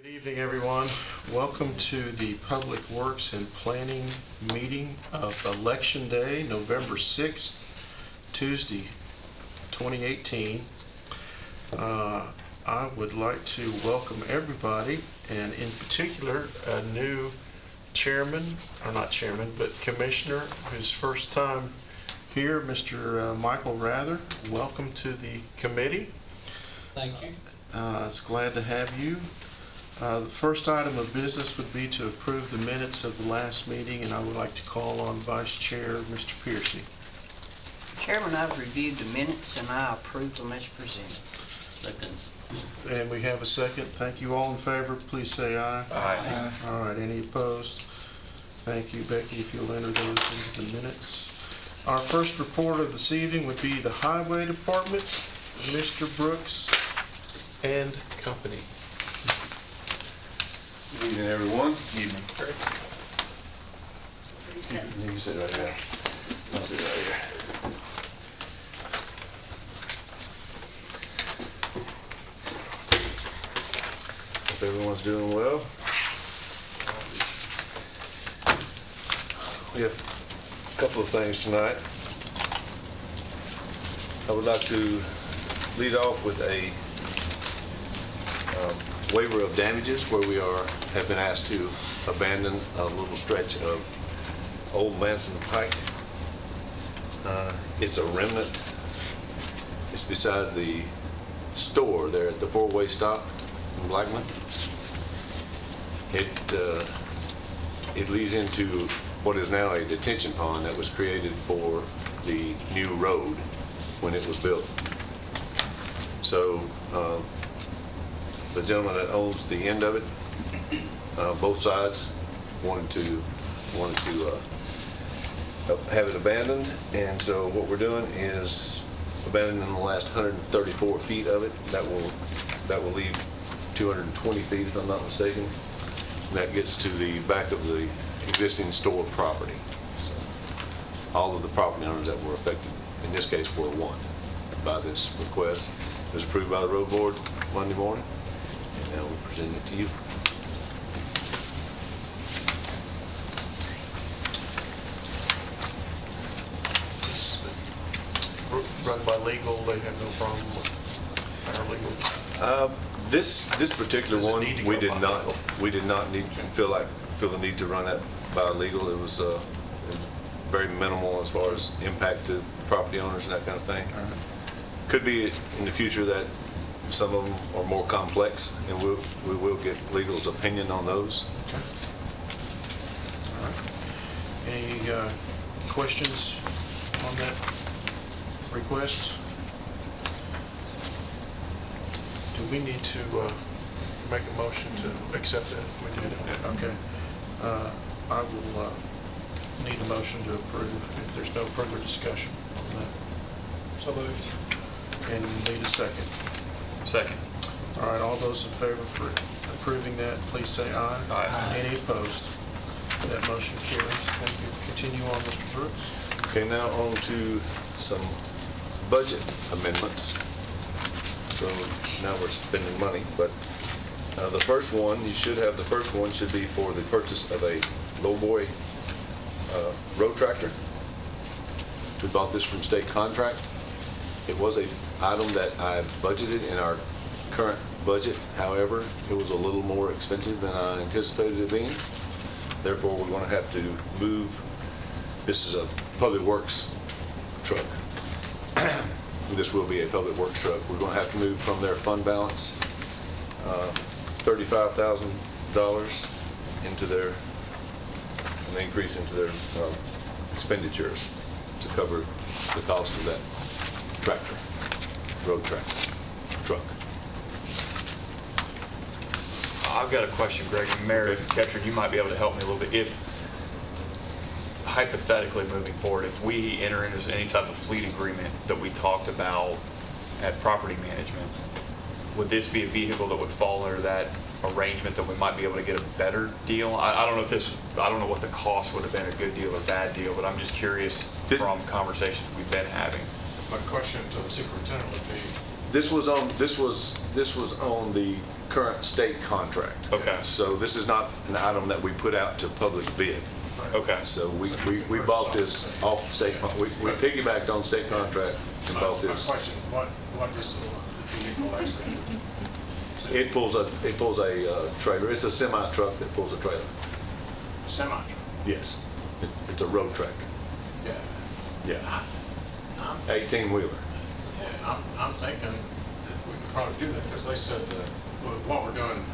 Good evening, everyone. Welcome to the Public Works and Planning meeting of Election Day, November 6th, Tuesday, 2018. I would like to welcome everybody, and in particular, a new chairman, or not chairman, but commissioner, whose first time here, Mr. Michael Rather. Welcome to the committee. Thank you. It's glad to have you. The first item of business would be to approve the minutes of the last meeting, and I would like to call on Vice Chair Mr. Piercy. Chairman, I've reviewed the minutes and I approve them as presented. Second. And we have a second. Thank you. All in favor, please say aye. Aye. All right, any opposed? Thank you, Becky, if you'll enter those into the minutes. Our first report of this evening would be the Highway Department, Mr. Brooks and Company. Good evening, everyone. Evening. You sit right here. I'll sit right here. Hope everyone's doing well. We have a couple of things tonight. I would like to lead off with a waiver of damages where we have been asked to abandon a little stretch of Old Manson Pike. It's a remnant. It's beside the store there at the four-way stop in Blackman. It leads into what is now a detention pond that was created for the new road when it was built. So the gentleman that owns the end of it, both sides, wanted to have it abandoned, and so what we're doing is abandoning the last 134 feet of it. That will leave 220 feet, if I'm not mistaken. And that gets to the back of the existing store property. So all of the property owners that were affected, in this case, were one by this request. It was approved by the road board Monday morning. And now we present it to you. Run by legal, they have no problem with our legal. This particular Does it one, need to we go did by not legal? feel the need to run that by legal. It was very minimal as far as impact to property owners and that kind of thing. Could be in the future that some of them are more complex, and we will get legal's opinion on those. Okay. All right. Any questions on that request? Do we need to make a motion to accept that? We did it. Okay. I will need a motion to approve if there's no further discussion on that. So moved. And we need a second. Second. All right, all those in favor for approving that, please say aye. Aye. Any opposed? That motion carries. Thank you. Continue on, Mr. Brooks. Okay, now on to some budget amendments. So now we're spending money, but the first one should be for the purchase of a lowboy road tractor. We bought this from state contract. It was an item that I budgeted in our current budget. However, it was a little more expensive than I anticipated it being. Therefore, we're going to have to move. This is a public works truck. This will be a public works truck. We're going to have to move from their fund balance $35,000 into an increase into their expenditures to cover the cost of that tractor, road tractor, truck. I've got a question, Greg, and Mary Ketchard, you might be able to help me a little bit. If, hypothetically moving forward, if we enter into any type of fleet agreement that we talked about at property management, would this be a vehicle that would fall under that arrangement that we might be able to get a better deal? I don't know what the cost would have been, a good deal or bad deal, but I'm just curious from conversations we've been having. My question to the superintendent would be, This was on the current state contract. Okay. So this is not an item that we put out to public bid. Okay. So we bought this off the state, we piggybacked on state contract and bought My this. question, what does the vehicle actually do? It pulls a trailer. It's a semi truck that pulls a trailer. Semi? Yes. It's a road tractor. Yeah. Yeah. I'm 18-wheeler. Yeah, I'm thinking that we could probably do that, because they said that what we're doing,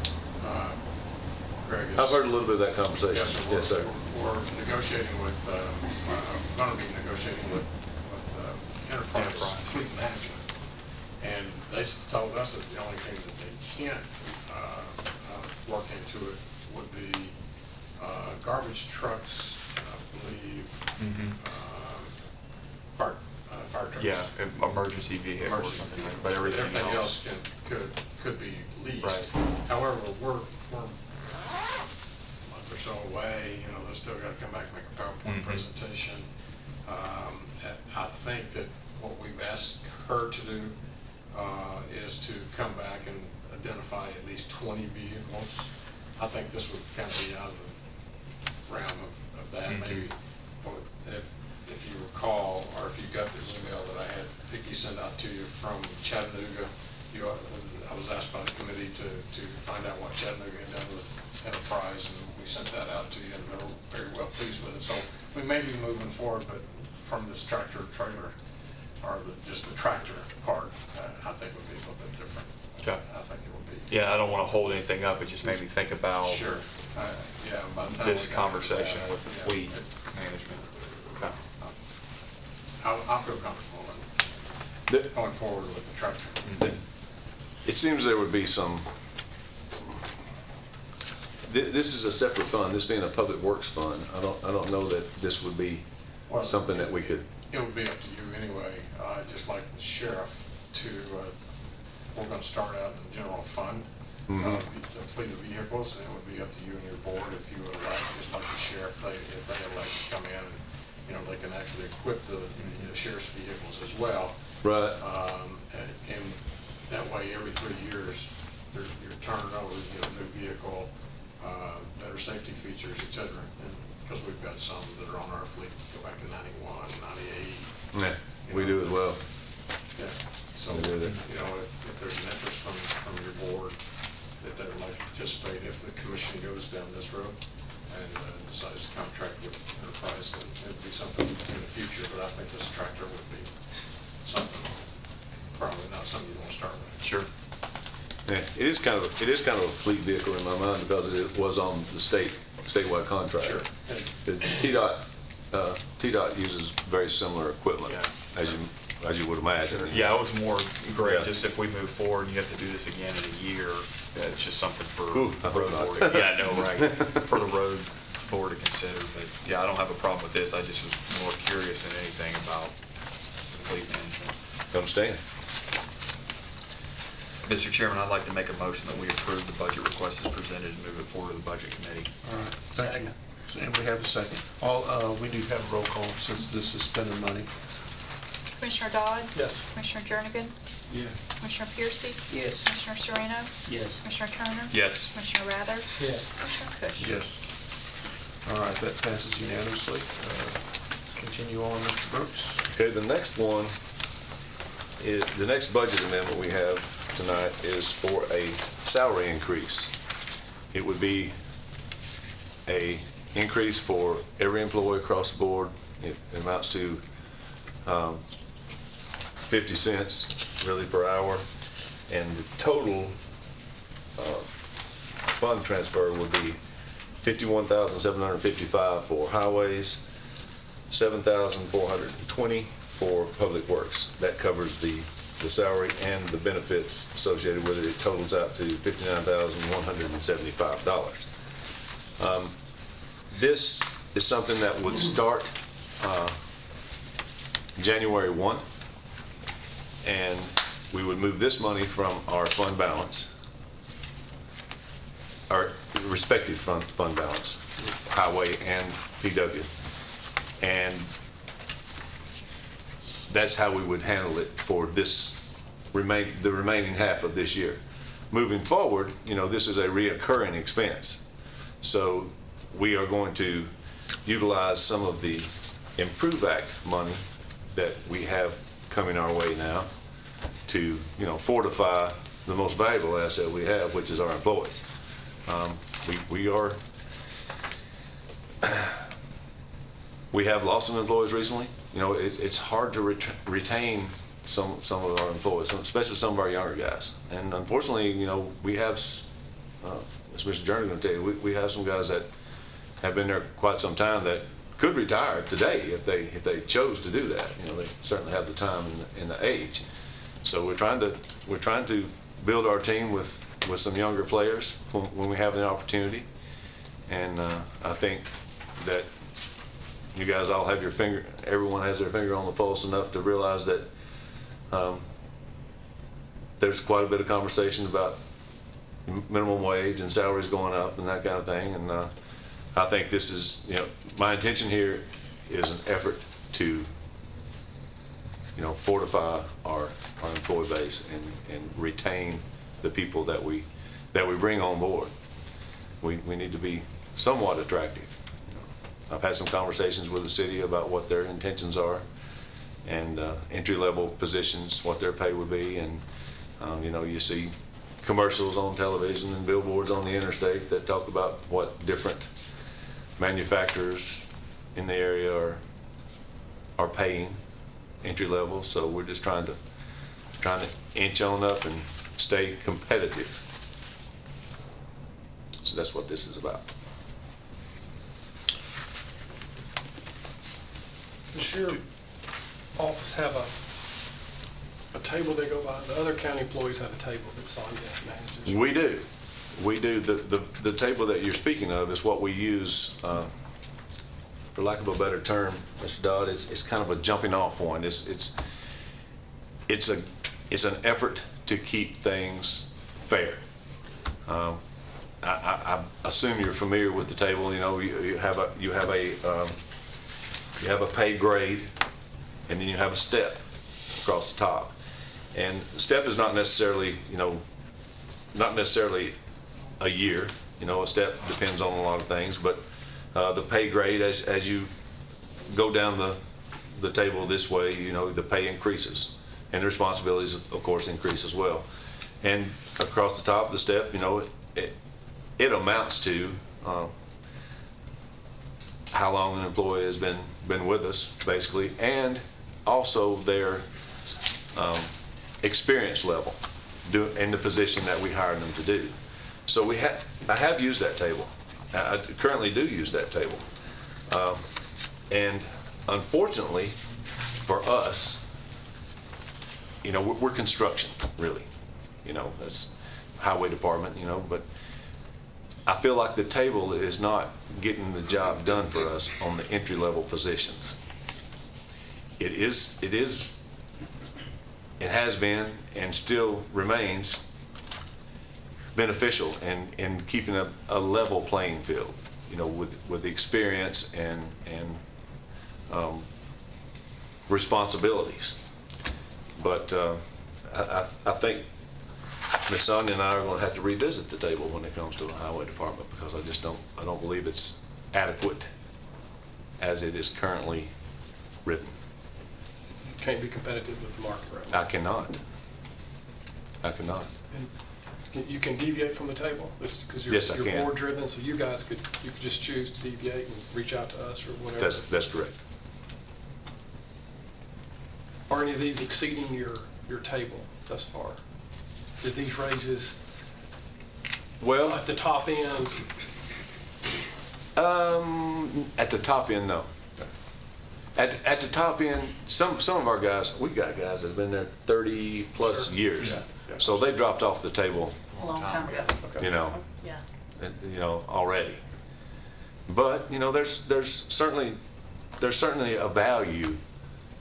Greg, is... I've heard a little bit of that conversation. Yes, sir. Yes, sir. We're negotiating with, going to be negotiating with Enterprise Fleet Management. And they told us that the only thing that they can't work into it would be garbage trucks, I believe, fire trucks. Yeah, emergency vehicle or Emergency something like vehicles. that, but everything else. could be leased. Right. However, we're a month or so away, they've still got to come back and make a PowerPoint presentation. I think that what we've asked her to do is to come back and identify at least 20 vehicles. I think this would kind of be out of the realm of that, maybe. If you recall, or if you got the email that I had Vicki send out to you from Chattanooga, I was asked by the committee to find out what Chattanooga had done with Enterprise, and we sent that out to you, and they were very well pleased with it. So we may be moving forward, but from this tractor trailer, or just the tractor part, I think would be a little bit different. Okay. I think it would be. Yeah, I don't want to hold anything up. It just made me think about Sure. Yeah, by the time this we got into conversation that, with the yeah, fleet management. Okay. I feel comfortable The- in going forward with the tractor. It seems there would be some, this is a separate fund, this being a public works fund. I don't know that this would be Well, something that we could, It would be up to you anyway. Just like the sheriff to, we're going to start out in the general fund, the fleet of vehicles, and it would be up to you and your board if you would like, just like the sheriff, if they elect to come in, they can actually equip the sheriff's vehicles as well. right, And that way, every 3 years, you're turning over, you get a new vehicle, better safety features, et cetera. And because we've got some that are on our fleet, go back to 91, 98. yeah, we do as well. Yeah. So, We do that. if there's an interest from your board that they would like to participate, if the commission goes down this road and decides to contract with Enterprise, then it would be something in the future. But I think this tractor would be something, probably not something you want to start with. Sure. Yeah, it is kind of a fleet vehicle in my mind because it was on the statewide contract. Sure. The TDOT uses very similar equipment, Yeah. as you would imagine. Yeah, it was more, Greg, Yeah. just if we move forward and you have to do this again in a year, it's just something for Ooh, I hope road not. board. Yeah, I know, right, for the road board to consider, but yeah, I don't have a problem with this. I just was more curious than anything about the fleet management. Understand? Mr. Chairman, I'd like to make a motion that we approve the budget request as presented and move it forward to the budget committee. All right, thank you. And we have a second. We do have a roll call since this is spending money. Commissioner Dodd? Yes. Commissioner Jernigan? Yeah. Commissioner Piercy? Yes. Commissioner Sereno? Yes. Commissioner Turner? Yes. Commissioner Rather? Yes. Commissioner Cush? Yes. All right, that passes unanimously. Continue on, Mr. Brooks. Okay, the next one is, the next budget amendment we have tonight is for a salary increase. It would be a increase for every employee across the board. It amounts to 50 cents really per hour. And the total fund transfer would be $51,755 for highways, $7,420 for public works. That covers the salary and the benefits associated with it. It totals out to $59,175. This is something that would start January 1, and we would move this money from our fund balance, our respective fund balance, highway and PW. And that's how we would handle it for this the remaining half of this year. Moving forward, this is a reoccurring expense. So we are going to utilize some of the Improve Act money that we have coming our way now to, fortify the most valuable asset we have, which is our employees. We have lost some employees recently. It's hard to retain some of our employees, especially some of our younger guys. And unfortunately, we have, as Mr. Journey going to tell you, we have some guys that have been there quite some time that could retire today if they chose to do that. They certainly have the time and the age. So we're trying to build our team with some younger players when we have the opportunity. And I think that you guys all have everyone has their finger on the pulse enough to realize that there's quite a bit of conversation about minimum wage and salaries going up and that kind of thing. And I think this is, my intention here is an effort to, fortify our employee base and retain the people that we bring on board. We need to be somewhat attractive. I've had some conversations with the city about what their intentions are and entry-level positions, what their pay would be. And, you see commercials on television and billboards on the interstate that talk about what different manufacturers in the area are paying entry-level. So we're just trying to inch on up and stay competitive. So that's what this is about. Does your office have a table they go by? The other county employees have a table that Sonia manages. We do. The table that you're speaking of is what we use, for lack of a better term, Mr. Dodd. It's kind of a jumping off one. It's an effort to keep things fair. I assume you're familiar with the table. You have a pay grade, and then you have a step across the top. And step is not necessarily a year. A step depends on a lot of things, but the pay grade, as you go down the table this way, the pay increases, and the responsibilities, of course, increase as well. And across the top of the step, it amounts to how long an employee has been with us, basically, and also their experience level in the position that we hired them to do. So I have used that table. I currently do use that table. And unfortunately for us, we're construction, really. That's highway department, but I feel like the table is not getting the job done for us on the entry-level positions. It has been and still remains beneficial in keeping a level playing field, with the experience and responsibilities. But I think Ms. Sonia and I are going to have to revisit the table when it comes to the highway department, because I don't believe it's adequate as it is currently written. Can't be competitive with the market right now. I cannot. And you can deviate from the table because Yes, I you're can. board driven, so you guys could just choose to deviate and reach out to us or whatever. That's correct. Are any of these exceeding your table thus far? Did these raises Well, at the top end? at the top end, no. At the top end, some of our guys, we've got guys that have been there 30 plus Sure. years. Yeah. So they dropped off the table, A long time ago. Yeah. already. But, there's certainly a value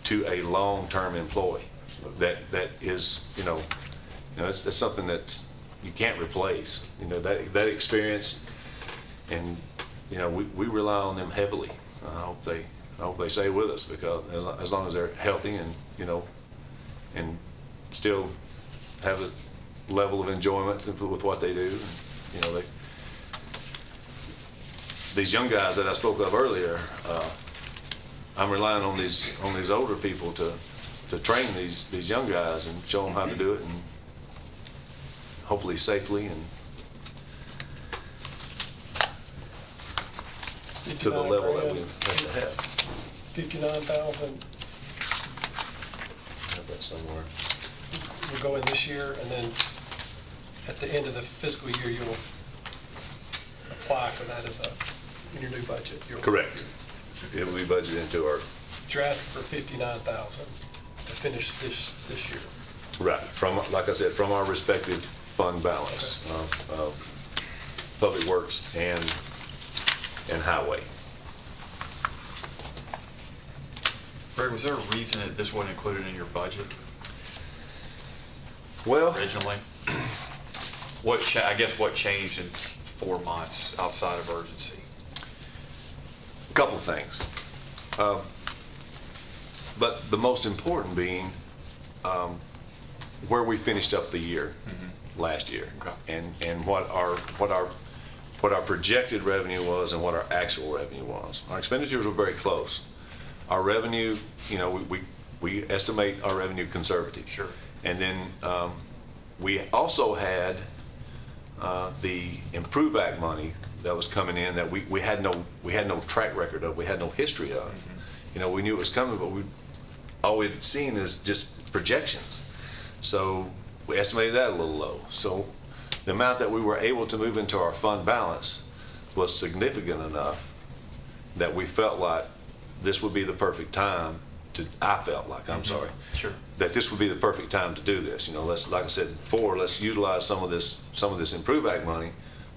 to a long-term employee that is, it's something that you can't replace. That experience, and, we rely on them heavily. I hope they stay with us, because as long as they're healthy and, and still have a level of enjoyment with what they do. You know, these young guys that I spoke of earlier, I'm relying on these older people to train these young guys and show them how to do it, and hopefully safely and to the level that we have to have. 59,000 Have that somewhere. will go in this year, and then at the end of the fiscal year, you'll apply for that in your new budget. Correct. It will be budgeted into our, You're asking for 59,000 to finish this year. right, from, like I said, from our respective fund balance of Public Works and Highway. Greg, was there a reason that this wasn't included in your budget Well, originally? I guess what changed in 4 months outside of urgency? a couple of things. But the most important being where we finished up the year last year. Okay. And what our projected revenue was and what our actual revenue was. Our expenditures were very close. Our revenue, you know, we estimate our revenue conservative. Sure. And then we also had the Improve Act money that was coming in that we had no track record of, we had no history of. You know, we knew it was coming, but all we'd seen is just projections. So we estimated that a little low. So the amount that we were able to move into our fund balance was significant enough that we felt like this would be the perfect time I felt like, I'm sorry. Sure. That this would be the perfect time to do this. You know, like I said before, let's utilize some of this Improve Act money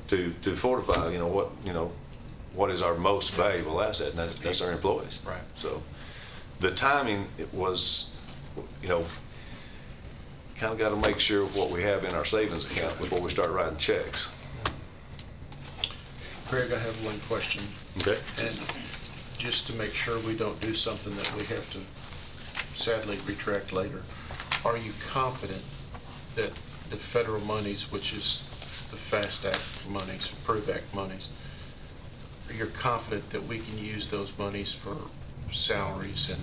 to fortify, what is our most valuable asset, and that's our employees. Right. So the timing, it was, kind of got to make sure what we have in our savings account before we start writing checks. Greg, I have one question. Okay. And just to make sure we don't do something that we have to sadly retract later, are you confident that the federal monies, which is the FAST Act monies, Improve Act monies, you're confident that we can use those monies for salaries and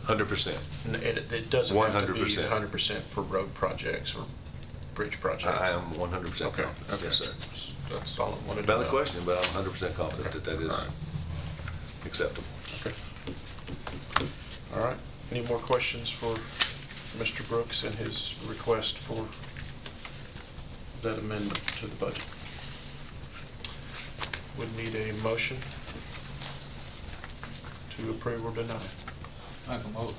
100%. it doesn't have to be 100%. 100% for road projects or bridge projects? I am 100% Okay, confident. okay. Yes, sir. That's all I wanted to know. Valid question, but I'm 100% confident that is All right. acceptable. Okay. All right. Any more questions for Mr. Brooks and his request for that amendment to the budget? Would need a motion to approve or deny. Make a motion.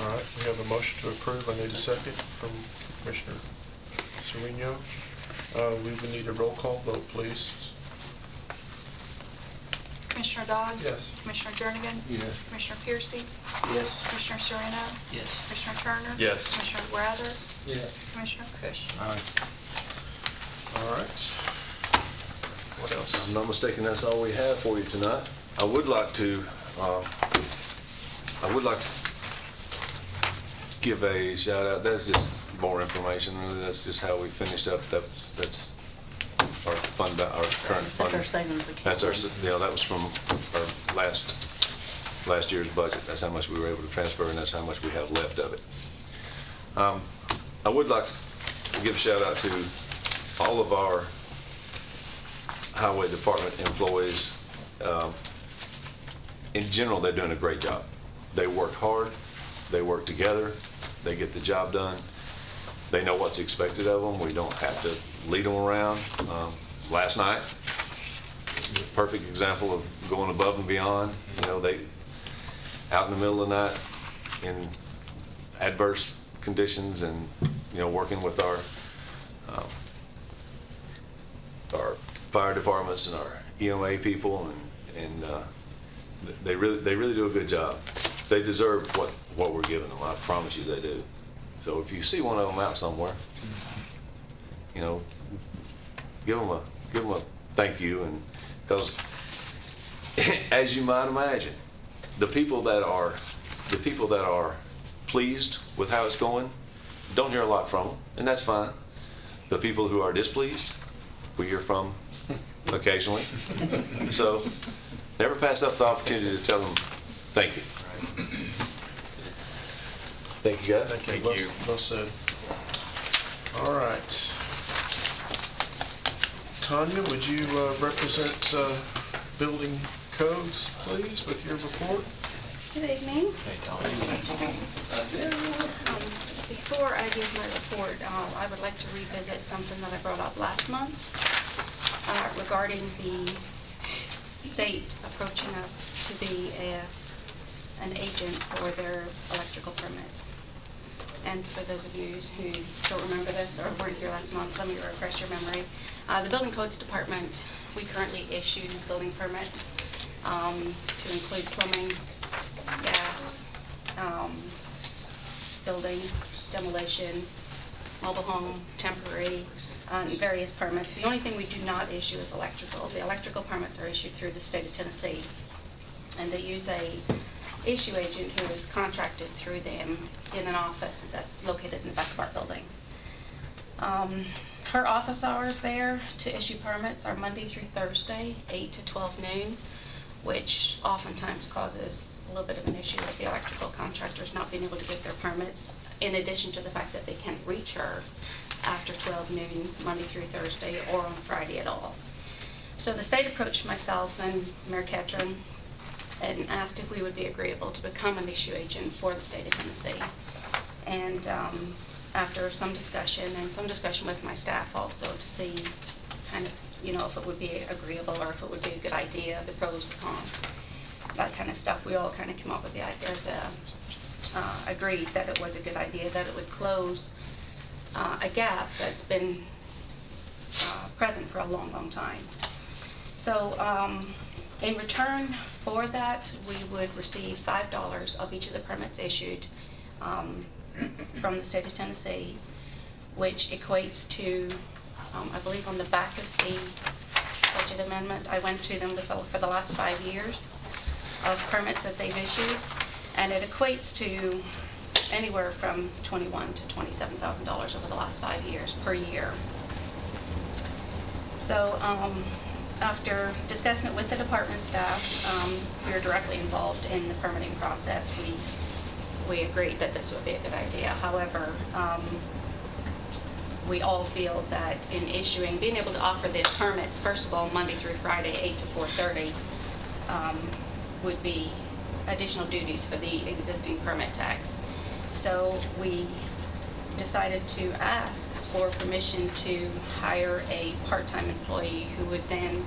All right, we have a motion to approve. I need a second from Commissioner Sereno. We would need a roll call vote, please. Commissioner Dodds? Yes. Commissioner Jernigan? Yes. Commissioner Piercy? Yes. Commissioner Sereno? Yes. Commissioner Turner? Yes. Commissioner Rather? Yes. Commissioner Cush? Aye. All right. What else? If I'm not mistaken, that's all we have for you tonight. I would like to give a shout out. That's just more information. Really, that's just how we finished up. That's our fund, our current fund. That's our savings account. That's our, that was from our last year's budget. That's how much we were able to transfer, and that's how much we have left of it. I would like to give a shout out to all of our highway department employees. In general, they're doing a great job. They work hard, they work together, they get the job done. They know what's expected of them. We don't have to lead them around. Last night, perfect example of going above and beyond. They out in the middle of the night in adverse conditions, and working with our fire departments and our EMA people, and they really do a good job. They deserve what we're giving them. I promise you they do. So if you see one of them out somewhere, give them a thank you, and because as you might imagine, the people that are pleased with how it's going don't hear a lot from them, and that's fine. The people who are displeased, we hear from occasionally. So never pass up the opportunity to tell them thank you. Thank you, guys. Thank Well- you. Well said. All right. Tanya, would you represent building codes, please, with your report? Good evening. Before I give my report, I would like to revisit something that I brought up last month regarding the state approaching us to be an agent for their electrical permits. And for those of you who don't remember this or weren't here last month, let me refresh your memory. The Building Codes Department, we currently issue building permits to include plumbing, gas, building, demolition, mobile home, temporary, and various permits. The only thing we do not issue is electrical. The electrical permits are issued through the state of Tennessee, and they use a issue agent who is contracted through them in an office that's located in the back of our building. Her office hours there to issue permits are Monday through Thursday, 8 to 12 noon, which oftentimes causes a little bit of an issue with the electrical contractors not being able to get their permits, in addition to the fact that they can't reach her after 12 noon, Monday through Thursday, or on Friday at all. So the state approached myself and Mayor Ketron and asked if we would be agreeable to become an issue agent for the state of Tennessee. And after some discussion, and some discussion with my staff also, to see kind of, you know, if it would be agreeable or if it would be a good idea, the pros, the cons, that kind of stuff, we all kind of came up with the idea, agreed that it was a good idea, that it would close a gap that's been present for a long, long time. So in return for that, we would receive $5 of each of the permits issued from the state of Tennessee, which equates to, I believe on the back of the budget amendment, I went to them for the last 5 years of permits that they've issued, and it equates to anywhere from $21,000 to $27,000 over the last 5 years per year. So after discussing it with the department staff, we are directly involved in the permitting process. We agreed that this would be a good idea. However, we all feel that in being able to offer the permits, first of all, Monday through Friday, 8 to 4:30, would be additional duties for the existing permit tax. So we decided to ask for permission to hire a part-time employee who would then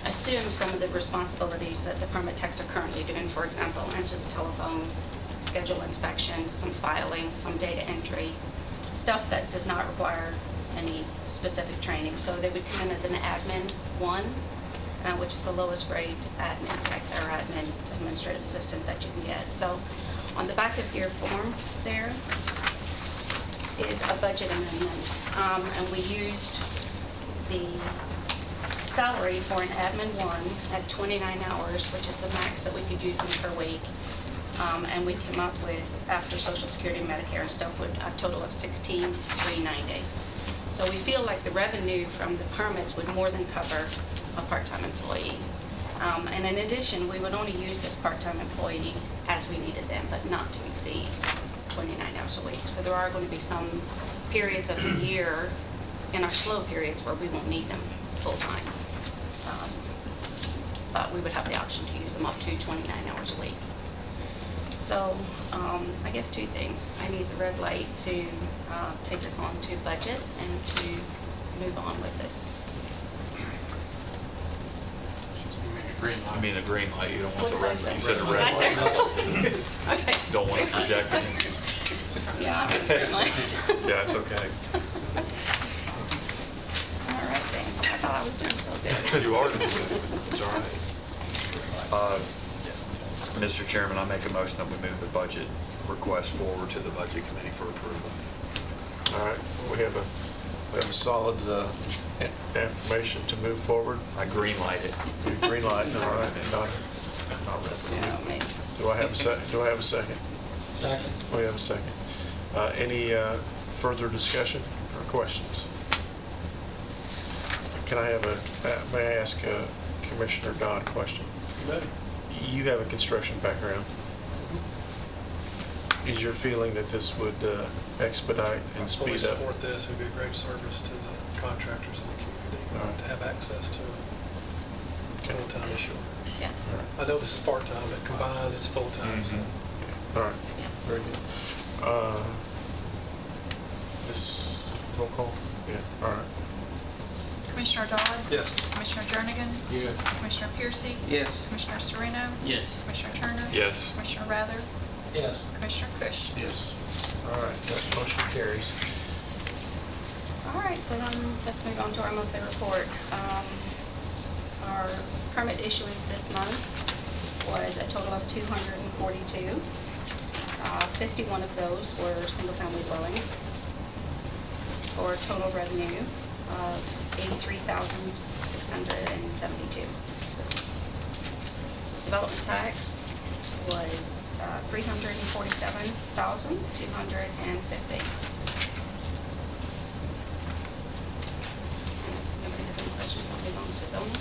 assume some of the responsibilities that the permit techs are currently doing. For example, answer the telephone, schedule inspections, some filing, some data entry, stuff that does not require any specific training. So they would come in as an admin 1, which is the lowest grade admin tech or admin administrative assistant that you can get. So on the back of your form there is a budget amendment, and we used the salary for an admin 1 at 29 hours, which is the max that we could use them per week. And we came up with, after Social Security, Medicare and stuff, with a total of $16,390. So we feel like the revenue from the permits would more than cover a part-time employee. And in addition, we would only use this part-time employee as we needed them, but not to exceed 29 hours a week. So there are going to be some periods of the year in our slow periods where we won't need them full-time. But we would have the option to use them up to 29 hours a week. So I guess 2 things. I need the red light to take this on to budget and to move on with this. You mean the green light, you don't want the What did I red say? light. You said the Did I red say light. Okay. Don't want to project it. Yeah, I'm in green light. Yeah, it's okay. All right then. I thought I was doing so good. You are doing good. It's all right. Mr. Chairman, I make a motion that we move the budget request forward to the Budget Committee for approval. All right, we have a solid affirmation to move forward. I green light it. Green light, all right. Not Yeah, red. maybe. Do I have a second? Do I have a second? Second. We have a second. Any further discussion or questions? Can I have may I ask Commissioner Dodd a question? You have a construction background. Is your feeling that this would expedite I and fully speed up? support this. It would be a great service to the contractors in the All community right. to have access to a Okay. full-time issue. Yeah, All right. I know this is part-time, but combined, it's full-time, so. All right, yeah. very good. This roll call? Yeah, all right. Commissioner Dodd? Yes. Commissioner Jernigan? Yeah. Commissioner Piercy? Yes. Commissioner Sereno? Yes. Commissioner Turner? Yes. Commissioner Rather? Yes. Commissioner Kush? Yes. All right, that motion carries. All right, so then let's move on to our monthly report. Our permit issuance this month was a total of 242. 51 of those were single-family dwellings for a total revenue of $83,672. Development tax was $347,250. Nobody has any questions, I'll move on to zoning.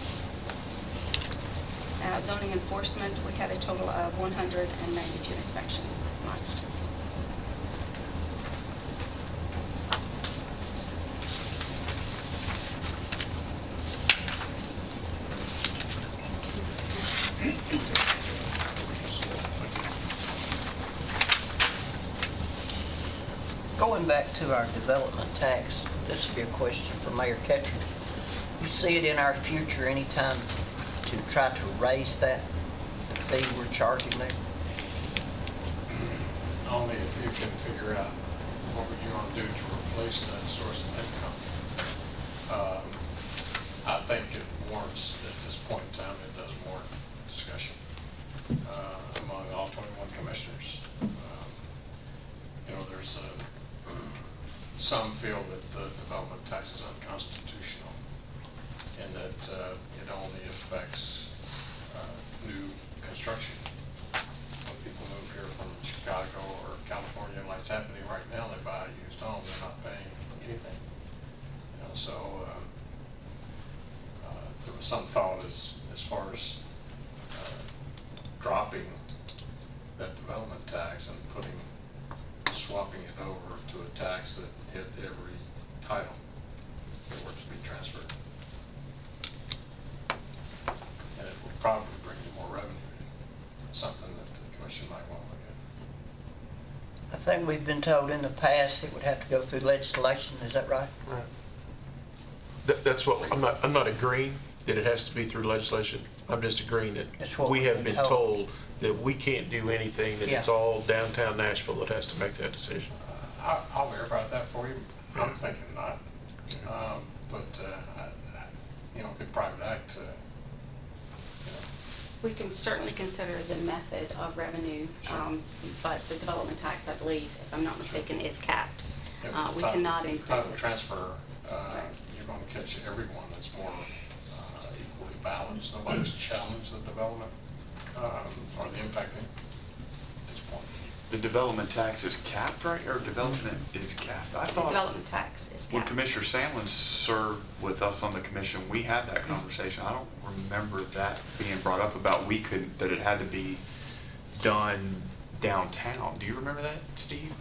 Zoning enforcement, we had a total of 192 inspections this month. Going back to our development tax, this would be a question for Mayor Ketchum. You see it in our future anytime to try to raise that fee we're charging there? Only if you can figure out what would you want to do to replace that source of income. I think it warrants, at this point in time, it does warrant discussion among all 21 commissioners. There's some feel that the development tax is unconstitutional and that it only affects new construction. When people move here from Chicago or California, like it's happening right now, they buy a used home, they're not paying anything. So there was some thought as far as dropping that development tax and swapping it over to a tax that hit every title that were to be transferred. And it will probably bring you more revenue in, something that the commission might want to look at. I think we've been told in the past it would have to go through legislation, is that right? Right. That's what, I'm not agreeing that it has to be through legislation. I'm just agreeing That's that what we we've have been been told. told that we can't do anything, that it's Yeah. all downtown Nashville that has to make that decision. I'll verify that for you. I'm thinking not. The private act, We can certainly consider the method of revenue, but the development tax, I believe, if I'm not mistaken, is capped. We cannot increase Title it. transfer, you're going to catch everyone that's more equally balanced. Nobody's challenged the development or the impact at this point. The development tax is capped, right? Or development is capped? I The thought development tax is when capped. Commissioner Sandlin served with us on the commission, we had that conversation. I don't remember that being brought up about that it had to be done downtown. Do you remember that, Steve?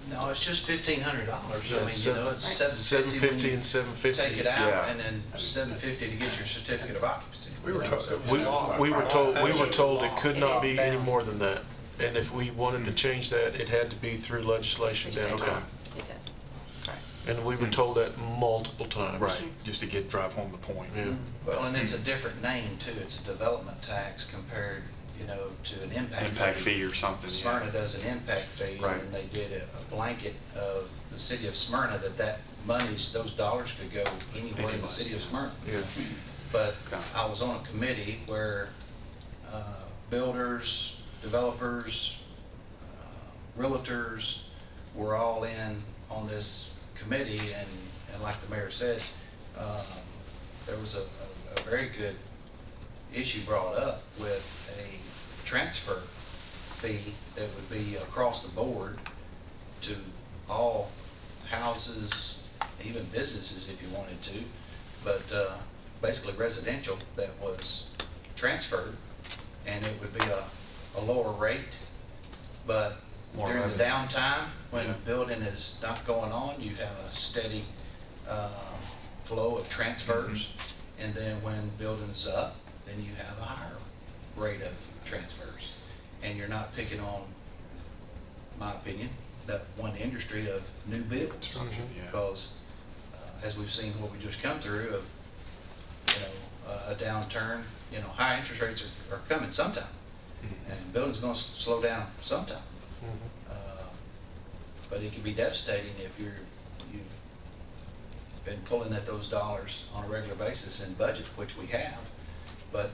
No, it's just $1,500. I Yeah, mean, it's $750 when you and $750. take it out, Yeah. and then $750 to get your certificate of occupancy. We were told- So it's We, a law. we were told it could not be It is any down. more than that. And if we wanted to change that, it had to be through legislation State law. downtown. It does. Right. And we were told that multiple times. Just to drive home the point. Yeah. Well, and it's a different name too. It's a development tax compared, to an impact fee. Impact fee or something, yeah. Smyrna does an impact fee, Right. and they did a blanket of the city of Smyrna that monies, those dollars could go anywhere in the Anyway. city of Smyrna. Yeah. But Okay. I was on a committee where builders, developers, realtors were all in on this committee, and like the mayor said, there was a very good issue brought up with a transfer fee that would be across the board to all houses, even businesses if you wanted to, but basically residential that was transferred, and it would be a lower rate, but More during the revenue. downtime, when Yeah. building is not going on, you have a steady flow of transfers, and then when building's up, then you have a higher rate of transfers. And you're not picking on, my opinion, that one industry of new builds. Construction, yeah. Because as we've seen what we just come through of, a downturn, high interest rates are coming sometime. And building's gonna slow down sometime. But it can be devastating if you've been pulling at those dollars on a regular basis in budget, which we have. But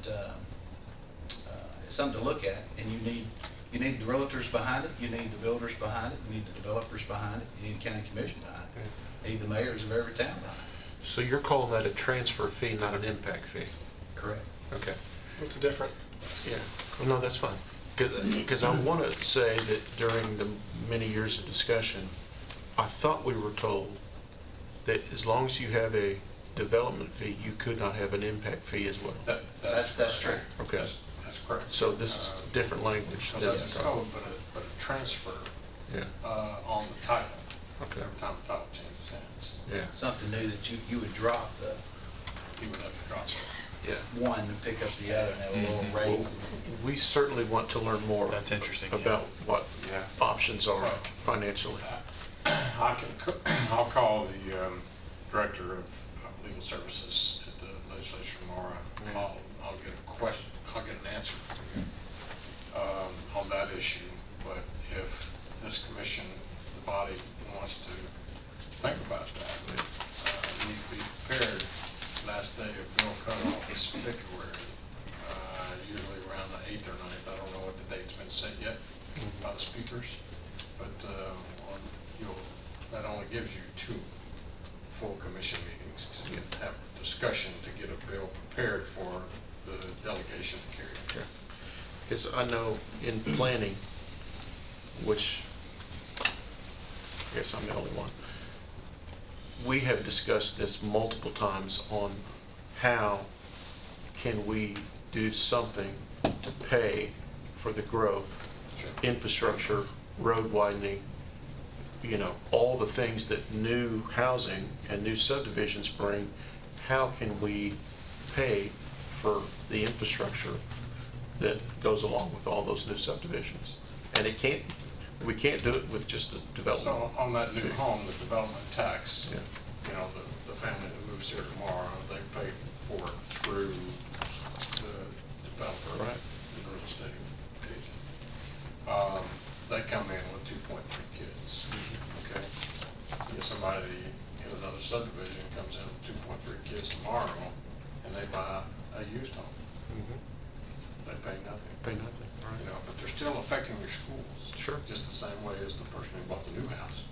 it's something to look at, and you need the realtors behind it, you need the builders behind it, you need the developers behind it, you need the county commission behind it, you need the mayors of every town behind it. So you're calling that a transfer fee, not an impact fee? Correct. Okay. What's the difference? Yeah, well, no, that's fine. Because I want to say that during the many years of discussion, I thought we were told that as long as you have a development fee, you could not have an impact fee as well. That's true. Okay. That's correct. So this is different language. So that's a code, but a transfer Yeah, on the title. Okay. Every time the title changes hands, yeah, Something new that you would drop the you would have to drop it. yeah. one and pick up the other and have a lower rate. Well, we certainly want to learn more. That's interesting, yeah. About what Yeah. options are financially. I'll call the director of legal services at the legislature tomorrow. I'll get a question, I'll get an answer from you on that issue. But if this commission, the body, wants to think about that, you need to be prepared. Last day of bill cutoff is February, usually around the 8th or 9th. I don't know what the date's been set yet by the speakers, but that only gives you 2 full commission meetings to have discussion to get a bill prepared for the delegation to carry. Because I know in planning, which I guess I'm the only one, we have discussed this multiple times on how can we do something to pay for the growth, infrastructure, road widening, all the things that new housing and new subdivisions bring. How can we pay for the infrastructure that goes along with all those new subdivisions? And we can't do it with just the development. So on that new home, the development tax, Yeah. the family that moves here tomorrow, they pay for it through the developer, Right. the real estate agent. They come in with 2.3 kids, okay? If somebody in another subdivision comes in with 2.3 kids tomorrow, and they buy a used home, they pay nothing. Pay nothing, right? But they're still affecting their schools. Sure. Just the same way as the person who bought the new house.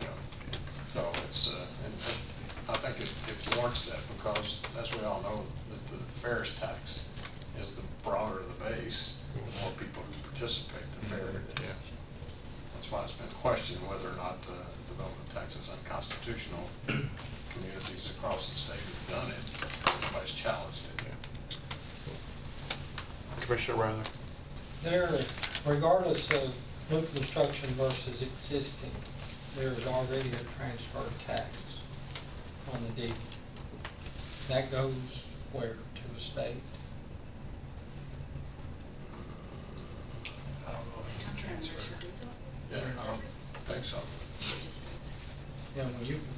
Yeah. So it's, and I think it warrants that, because as we all know, that the fairest tax is the broader the base, the more people who participate, the fairer it is. Yeah. That's why it's been questioned whether or not the development tax is unconstitutional. Communities across the state have done it, everybody's challenged it. Commissioner Rather? There, regardless of new construction versus existing, there is already a transfer tax on the deed. That goes where? To the state? I don't know if it's a transfer. Yeah, I don't think so.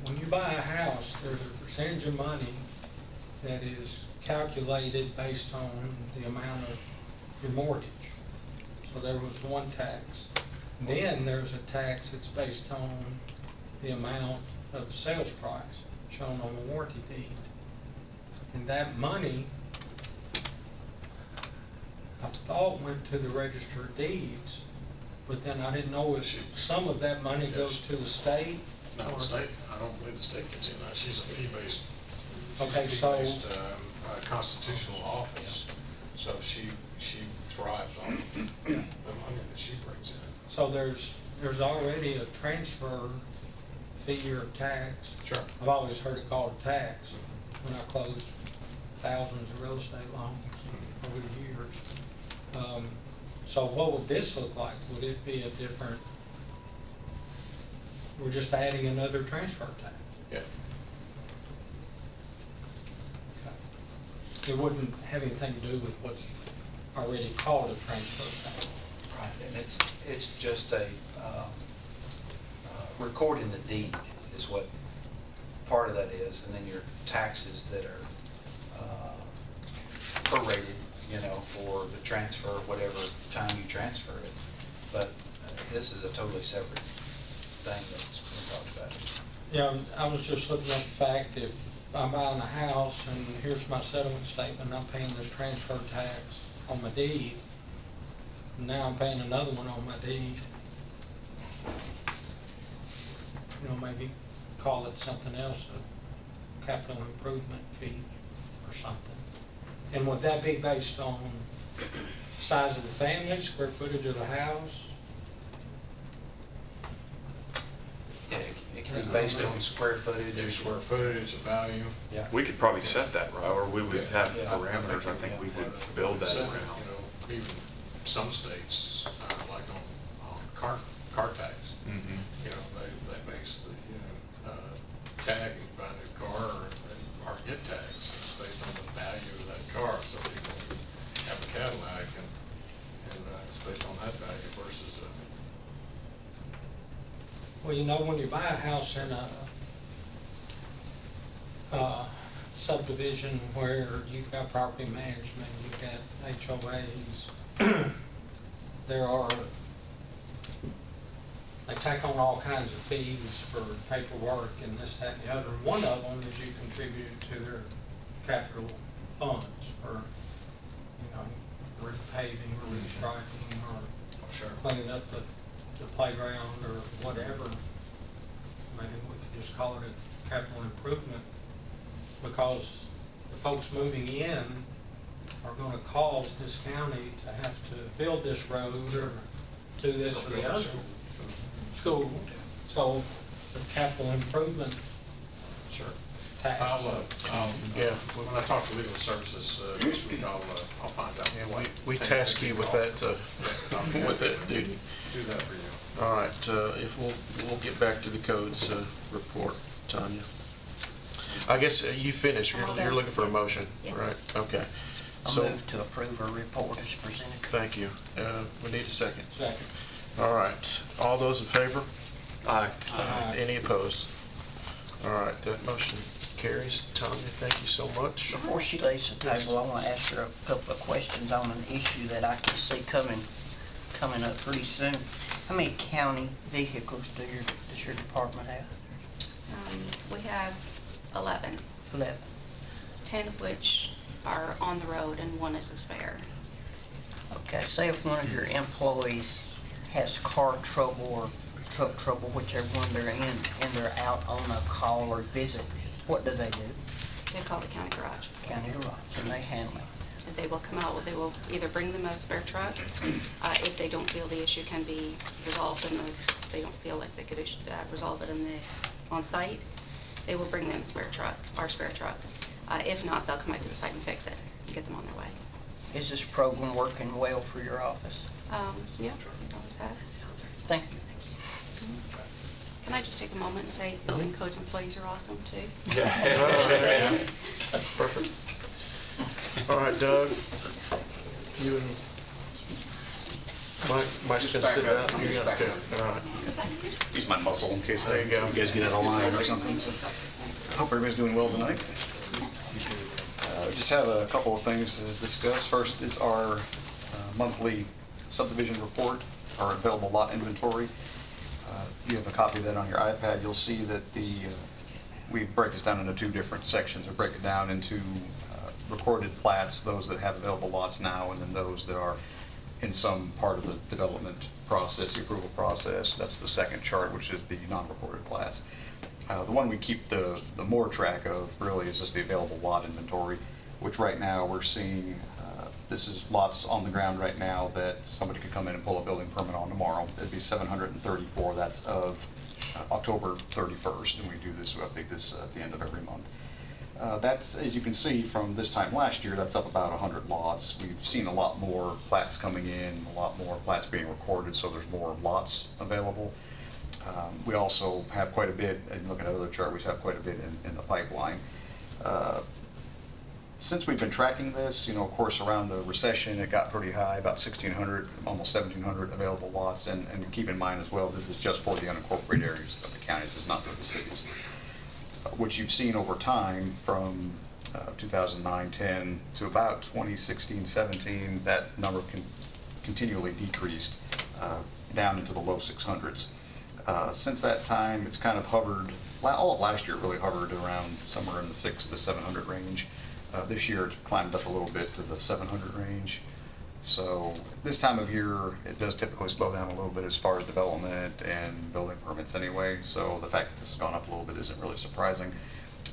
When you buy a house, there's a percentage of money that is calculated based on the amount of your mortgage. So there was one tax. Then there's a tax that's based on the amount of the sales price shown on the warranty deed. And that money, I thought went to the register of deeds, but then I didn't know if some of that money goes to the state. No, or- the state, I don't believe the state gets in that. She's a fee-based, Okay, so, fee-based constitutional office. So she thrives on the money that she brings in. so there's already a transfer fee or a tax. Sure. I've always heard it called a tax when I closed thousands of real estate loans over the years. So what would this look like? Would it be a different, we're just adding another transfer tax? Yeah. It wouldn't have anything to do with what's already called a transfer tax. Right, and it's just a, recording the deed is what part of that is, and then your taxes that are prorated, you know, for the transfer, whatever time you transfer it. But this is a totally separate thing that's been talked about. Yeah, I was just looking at the fact, if I'm buying a house and here's my settlement statement, and I'm paying this transfer tax on my deed, and now I'm paying another one on my deed. You know, maybe call it something else, a capital improvement fee or something. And would that be based on size of the family, square footage of the house? Yeah, it can be based on square footage. Your square footage, the value. Yeah. We could probably set that, right? Or we would have Yeah. parameters. I think we would build that So, around. You know, even some states, like on car tax, Mhm. you know, they base the, tag and buy a new car or get tax. It's based on the value of that car. So people have a Cadillac and it's based on that value versus Well, you know, when you buy a house in a subdivision where you've got property management, you've got HOAs, there are, they take on all kinds of fees for paperwork and this, that, and the other. One of them is you contributed to their capital funds for, you know, repaving or restriping or cleaning up the playground or whatever. Maybe we could just call it a capital improvement, because the folks moving in are gonna cause this county to have to build this road or do this or the other. School. So the capital improvement Sure. tax. Yeah. When I talk to legal services this week, I'll find out. Yeah, what we things task they you can with call. that, Yeah, with that duty. Do that for you. All right, if we'll get back to the codes report, Tanya. I guess you finished, I'm all you're done. looking for a Yes. motion, Yes. right? Okay. I'll So, move to approve a report as presented. thank you. We need a second. Second. All right, all those in favor? Aye. Aye. Any opposed? All right, that motion carries. Tanya, thank you so much. Before she leaves the table, I want to ask her a couple of questions on an issue that I can see coming up pretty soon. How many county vehicles does your department have? We have 11, 11. 10 of which are on the road and one is a spare. Okay, say if one of your employees has car trouble or truck trouble, whichever one they're in, and they're out on a call or visit, what do? They call the county garage. County garage, and they handle it. And they will come out, they will either bring them a spare truck, if they don't feel the issue can be resolved and they don't feel like they could resolve it on site, they will bring them a spare truck, our spare truck. If not, they'll come back to the site and fix it and get them on their way. Is this program working well for your office? Yeah, it always has. Thank you. Can I just take a moment and say building codes employees are awesome too? Yeah. Perfect. All right, Doug, you and Mike's gonna sit down. You're gonna, okay, all right. Use my muscle in case There you go. you guys get out of line or something. So I hope everybody's doing well tonight. Just have a couple of things to discuss. First is our monthly subdivision report, our available lot inventory. You have a copy of that on your iPad. You'll see that we break this down into two different sections. We break it down into recorded plats, those that have available lots now, and then those that are in some part of the development process, the approval process. That's the second chart, which is the non-recorded plats. The one we keep the more track of really is just the available lot inventory, which right now we're seeing, this is lots on the ground right now that somebody could come in and pull a building permit on tomorrow. It'd be 734, that's of October 31st, and we do this, we update this at the end of every month. That's, as you can see from this time last year, that's up about 100 lots. We've seen a lot more plats coming in, a lot more plats being recorded, so there's more lots available. We also have quite a bit, and look at another chart, we have quite a bit in the pipeline. Since we've been tracking this, of course, around the recession, it got pretty high, about 1,600, almost 1,700 available lots. And keep in mind as well, this is just for the unincorporated areas of the counties, it's not for the cities. Which you've seen over time from 2009-10 to about 2016-17, that number continually decreased down into the low 600s. Since that time, it's kind of hovered, all of last year it really hovered around somewhere in the 600 to 700 range. This year it's climbed up a little bit to the 700 range. So this time of year, it does typically slow down a little bit as far as development and building permits anyway. So the fact that this has gone up a little bit isn't really surprising,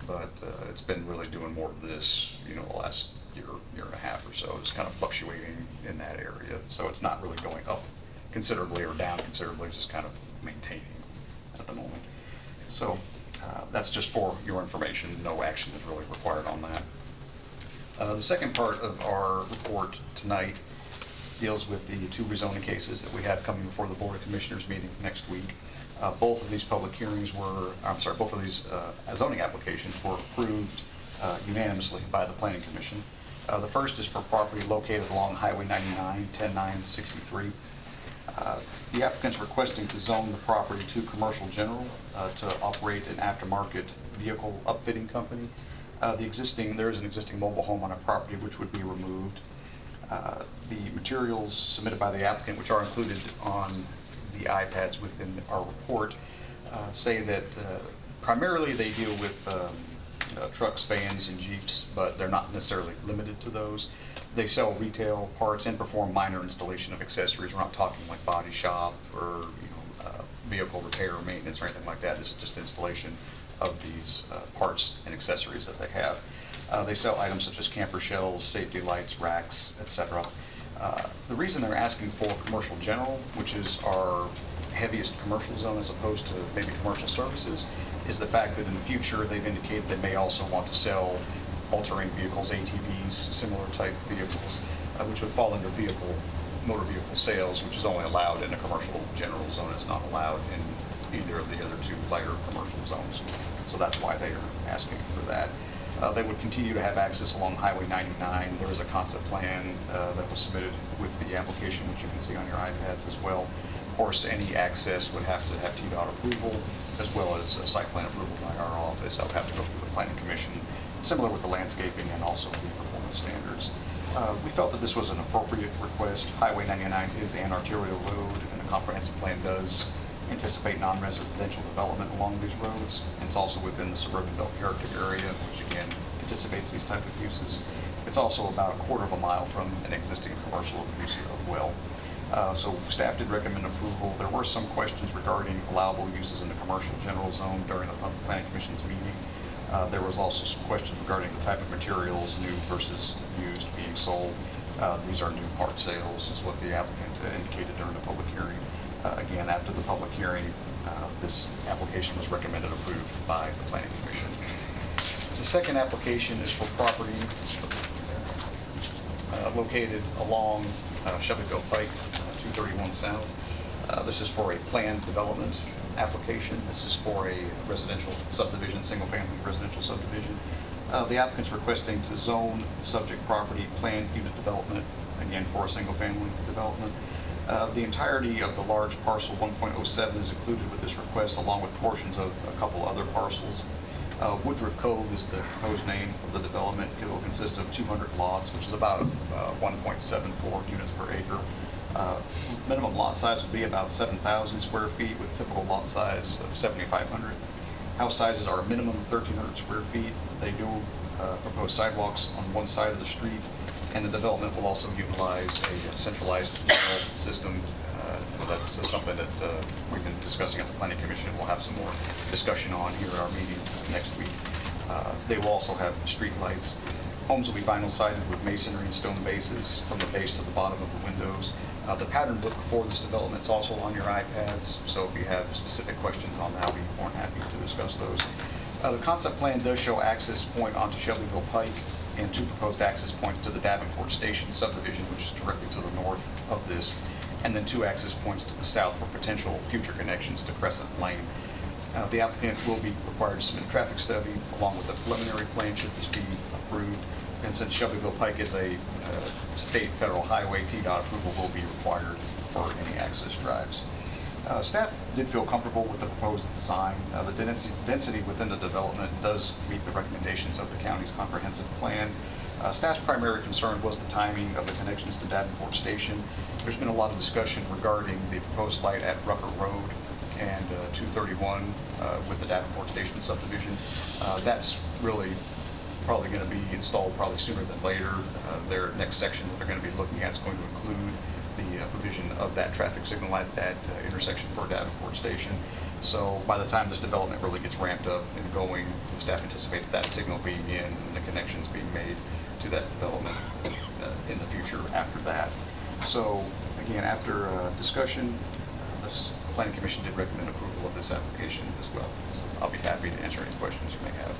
but it's been really doing more of this, the last year and a half or so. It's kind of fluctuating in that area. So it's not really going up considerably or down considerably, it's just kind of maintaining at the moment. So that's just for your information. No action is really required on that. The second part of our report tonight deals with the 2 rezoning cases that we have coming before the Board of Commissioners meeting next week. Both of these public hearings were, both of these zoning applications were approved unanimously by the Planning Commission. The first is for property located along Highway 99, 10963. The applicant's requesting to zone the property to commercial general to operate an aftermarket vehicle upfitting company. There is an existing mobile home on a property which would be removed. The materials submitted by the applicant, which are included on the iPads within our report, say that primarily they deal with trucks, vans, and Jeeps, but they're not necessarily limited to those. They sell retail parts and perform minor installation of accessories. We're not talking like body shop or vehicle repair or maintenance or anything like that. This is just installation of these parts and accessories that they have. They sell items such as camper shells, safety lights, racks, etc. The reason they're asking for commercial general, which is our heaviest commercial zone as opposed to maybe commercial services, is the fact that in the future they've indicated they may also want to sell all-terrain vehicles, ATVs, similar type vehicles, which would fall under motor vehicle sales, which is only allowed in a commercial general zone. It's not allowed in either of the other 2 lighter commercial zones. So that's why they are asking for that. They would continue to have access along Highway 99. There is a concept plan that was submitted with the application, which you can see on your iPads as well. Of course, any access would have to have TDOT approval, as well as a site plan approval by our office. That would have to go through the Planning Commission, similar with the landscaping and also the performance standards. We felt that this was an appropriate request. Highway 99 is an arterial road, and the comprehensive plan does anticipate non-residential development along these roads. And it's also within the suburban belt character area, which again anticipates these type of uses. It's also about a quarter of a mile from an existing commercial use of well. So staff did recommend approval. There were some questions regarding allowable uses in the commercial general zone during the Public Planning Commission's meeting. There was also some questions regarding the type of materials, new versus used, being sold. These are new part sales, is what the applicant indicated during the public hearing. Again, after the public hearing, this application was recommended approved by the Planning Commission. The second application is for property located along Shelbyville Pike, 231 South. This is for a planned development application. This is for a residential subdivision, single-family residential subdivision. The applicant's requesting to zone the subject property planned unit development, again for a single-family development. The entirety of the large parcel 1.07 is included with this request, along with portions of a couple other parcels. Woodruff Cove is the proposed name of the development. It will consist of 200 lots, which is about 1.74 units per acre. Minimum lot size would be about 7,000 square feet, with typical lot size of 7,500. House sizes are a minimum of 1,300 square feet. They do propose sidewalks on one side of the street, and the development will also utilize a centralized rail system. That's something that we've been discussing at the Planning Commission. We'll have some more discussion on here at our meeting next week. They will also have street lights. Homes will be vinyl sided with masonry and stone bases from the base to the bottom of the windows. The pattern book for this development is also on your iPads, so if you have specific questions on that, I'll be more than happy to discuss those. The concept plan does show access point onto Shelbyville Pike and 2 proposed access points to the Davenport Station subdivision, which is directly to the north of this, and then 2 access points to the south for potential future connections to Crescent Lane. The applicant will be required to submit a traffic study along with a preliminary plan should this be approved. And since Shelbyville Pike is a state federal highway, TDOT approval will be required for any access drives. Staff did feel comfortable with the proposed design. The density within the development does meet the recommendations of the county's comprehensive plan. Staff's primary concern was the timing of the connections to Davenport Station. There's been a lot of discussion regarding the proposed light at Rucker Road and 231 with the Davenport Station subdivision. That's really probably going to be installed probably sooner than later. Their next section that they're going to be looking at is going to include the provision of that traffic signal at that intersection for Davenport Station. So by the time this development really gets ramped up and going, staff anticipates that signal being in and the connections being made to that development in the future after that. So again, after discussion, this Planning Commission did recommend approval of this application as well. So I'll be happy to answer any questions you may have.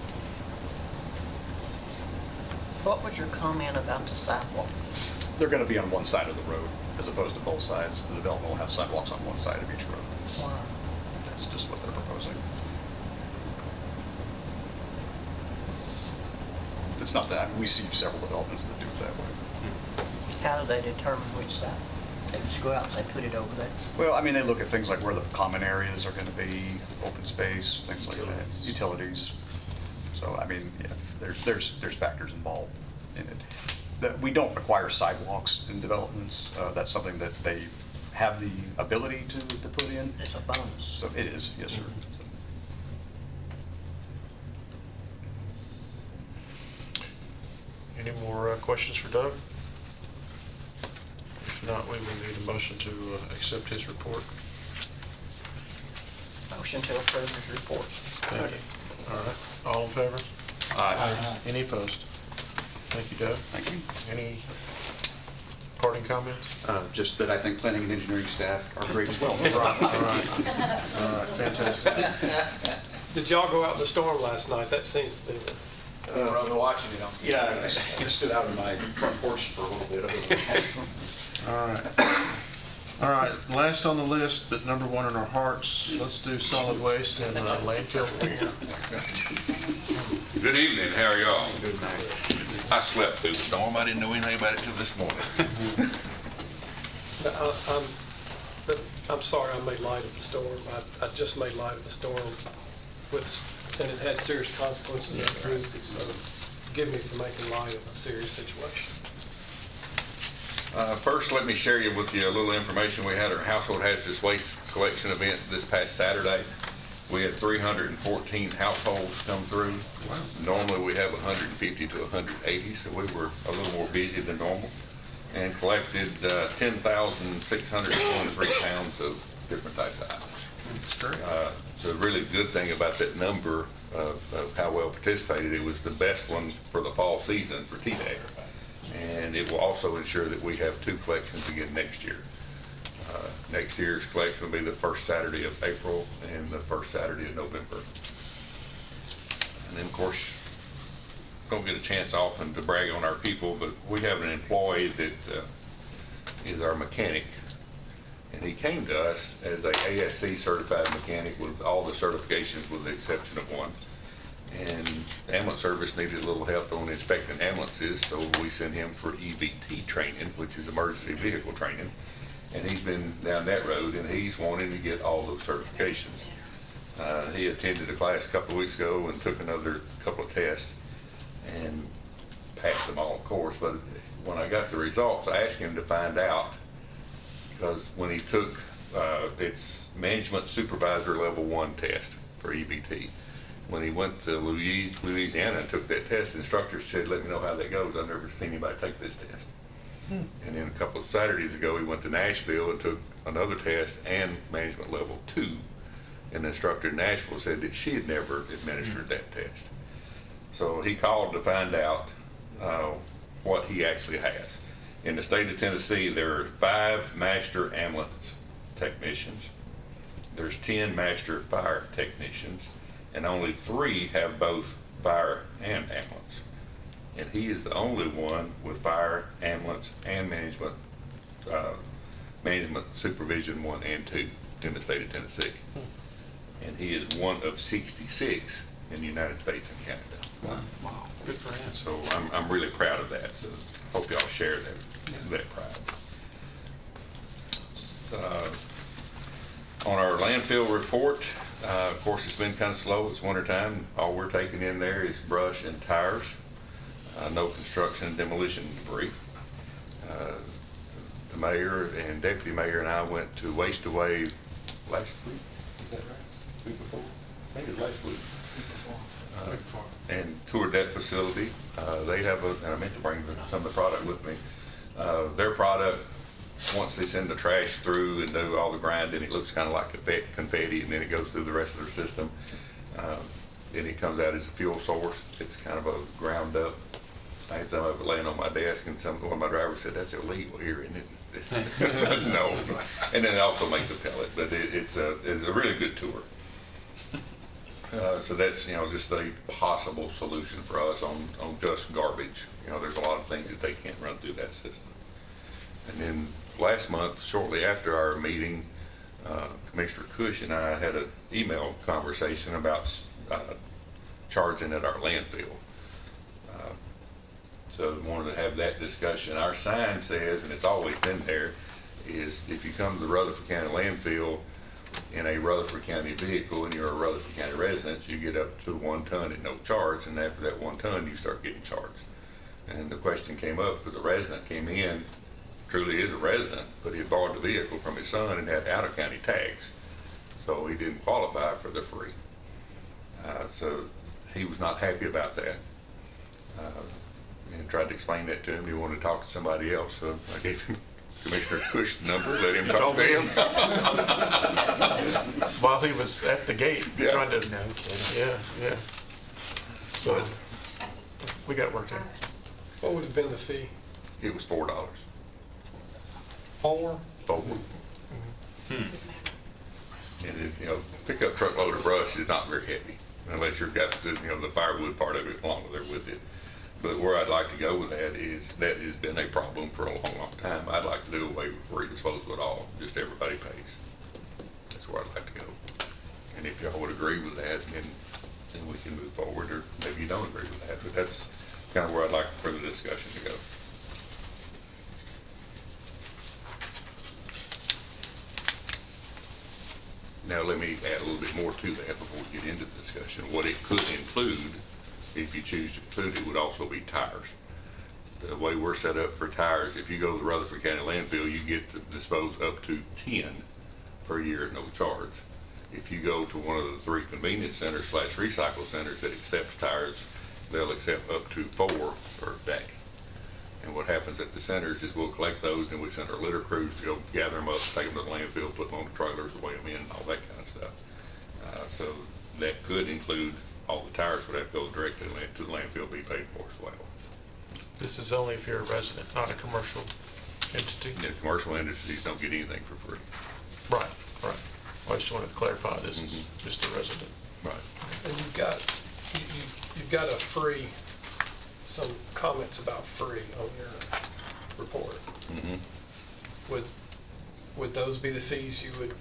What was your comment about the sidewalks? They're going to be on one side of the road as opposed to both sides. The development will have sidewalks on one side of each road. Why? That's just what they're proposing. It's not that. We see several developments that do it that way. How do they determine which side? They just go out and say, put it over there? Well, I mean, they look at things like where the common areas are going to be, open space, things like that, utilities. So, I mean, yeah, there's factors involved in it. That we don't require sidewalks in developments. That's something that they have the ability to put in. It's a bonus. So it is, yes, sir. Any more questions for Doug? If not, we will need a motion to accept his report. Motion to approve his report. Thank you. All right, all in favor? Any opposed? Thank you, Doug. Thank you. Any parting comments? Just that I think planning and engineering staff are great as well. All right, fantastic. Did y'all go out in the storm last night? That seems to be the... We're watching it on. Yeah, I stood out on my front porch for a little bit. All right. All right, last on the list, but number 1 in our hearts, let's do solid waste and landfill. Good evening, how are y'all? Good night. I slept through the storm, I didn't know anything about it till this morning. I'm sorry I made light of the storm. I just made light of the storm and it had serious consequences in the community, so forgive me for making light of a serious situation. First, let me share with you a little information. We had our household hazardous waste collection event this past Saturday. We had 314 households come through. Wow. Normally we have 150 to 180, so we were a little more busy than normal, and collected 10,623 pounds of different types of items. That's great. The really good thing about that number of how well participated, it was the best one for the fall season for TDAG. And it will also ensure that we have 2 collections again next year. Next year's collection will be the first Saturday of April and the first Saturday of November. And then, of course, don't get a chance often to brag on our people, but we have an employee that is our mechanic. And he came to us as a ASC certified mechanic with all the certifications with the exception of one. And the ambulance service needed a little help on inspecting ambulances, so we sent him for EVT training, which is emergency vehicle training. And he's been down that road, and he's wanting to get all those certifications. He attended a class a couple of weeks ago and took another couple of tests and passed them all, of course. But when I got the results, I asked him to find out, because when he took it's management supervisor level 1 test for EVT. When he went to Louisiana and took that test, the instructor said, let me know how that goes. I've never seen anybody take this test. And then a couple of Saturdays ago, he went to Nashville and took another test and management level 2. And the instructor in Nashville said that she had never administered that test. So he called to find out what he actually has. In the state of Tennessee, there are 5 master ambulance technicians. There's 10 master fire technicians, and only 3 have both fire and ambulance. And he is the only one with fire, ambulance, and management supervision 1 and 2 in the state of Tennessee. And he is one of 66 in the United States and Canada. Wow, good for him. So I'm really proud of that. So hope y'all share that pride. On our landfill report, of course, it's been kind of slow. It's winter time. All we're taking in there is brush and tires. No construction and demolition debris. The mayor and deputy mayor and I went to Waste Away last week. Is that right? Week before? I think it was last week. And toured that facility. They have and I meant to bring some of the product with me. Their product, once they send the trash through and do all the grinding, it looks kind of like confetti, and then it goes through the rest of their system. Then it comes out as a fuel source. It's kind of a ground up. I had some of it laying on my desk, and one of my drivers said, "That's illegal here, isn't it?" No. And then it also makes a pellet, but it's a really good tour. So that's, just a possible solution for us on just garbage. There's a lot of things that they can't run through that system. And then last month, shortly after our meeting, Commissioner Cush and I had an email conversation about charging at our landfill. So wanted to have that discussion. Our sign says, and it's always been there, is if you come to the Rutherford County landfill in a Rutherford County vehicle and you're a Rutherford County resident, you get up to 1 ton at no charge, and after that 1 ton you start getting charged. And the question came up because a resident came in, truly is a resident, but he had borrowed the vehicle from his son and had out-of-county tags, so he didn't qualify for the free. So he was not happy about that. And tried to explain that to him. He wanted to talk to somebody else, so I gave him Commissioner Cush's number, let him talk to him. While he was at the gate, Yeah. trying to, yeah. So we got work here. What would have been the fee? It was $4. 4? And it's, pickup truckload of brush is not very heavy, unless you've got the, the firewood part of it along there with it. But where I'd like to go with that is, that has been a problem for a long, long time. I'd like to do away with free disposal at all, just everybody pays. That's where I'd like to go. And if y'all would agree with that, then we can move forward, or maybe you don't agree with that, but that's kind of where I'd like for the discussion to go. Now, let me add a little bit more to that before we get into the discussion. What it could include, if you choose to include it, would also be tires. The way we're set up for tires, if you go to the Rutherford County landfill, you get to dispose up to 10 per year at no charge. If you go to one of the 3 convenience centers / recycle centers that accepts tires, they'll accept up to 4 per day. And what happens at the centers is we'll collect those, and we send our litter crews to go gather them up, take them to the landfill, put them on the trailers, weigh them in, and all that kind of stuff. So that could include all the tires would have to go directly to the landfill, be paid for as well. This is only if you're a resident, not a commercial entity. The commercial entities don't get anything for free. Right. I just wanted to clarify this is just a resident. Right. And you've got a free, some comments about free on your report. Would those be the fees you would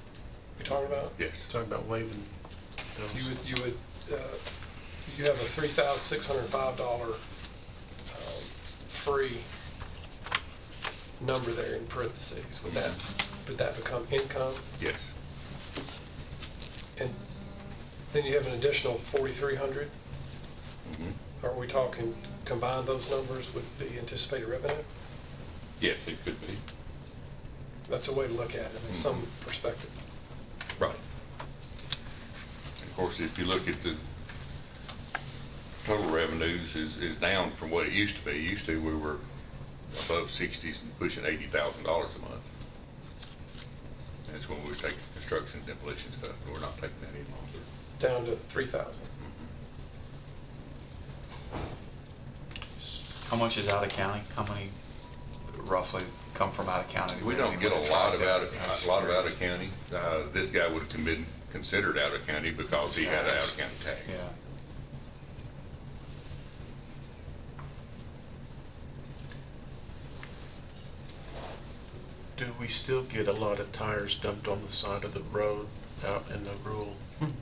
be talking about? Yes. Talking about waiving bills. You have a $3,605 free number there in parentheses. Would that become income? Yes. And then you have an additional 4,300? Are we talking, combine those numbers would be anticipated revenue? Yes, it could be. That's a way to look at it in some perspective. Right. And of course, if you look at the total revenues is down from what it used to be. Used to, we were above 60s and pushing $80,000 a month. That's when we were taking construction, demolition stuff, and we're not taking that any longer. Down to 3,000. How much is out of county? How many roughly come from out of county? We don't get a lot of out of county. This guy would have been considered out of county because he had an out of county tag. Yeah. Do we still get a lot of tires dumped on the side of the road out in the rural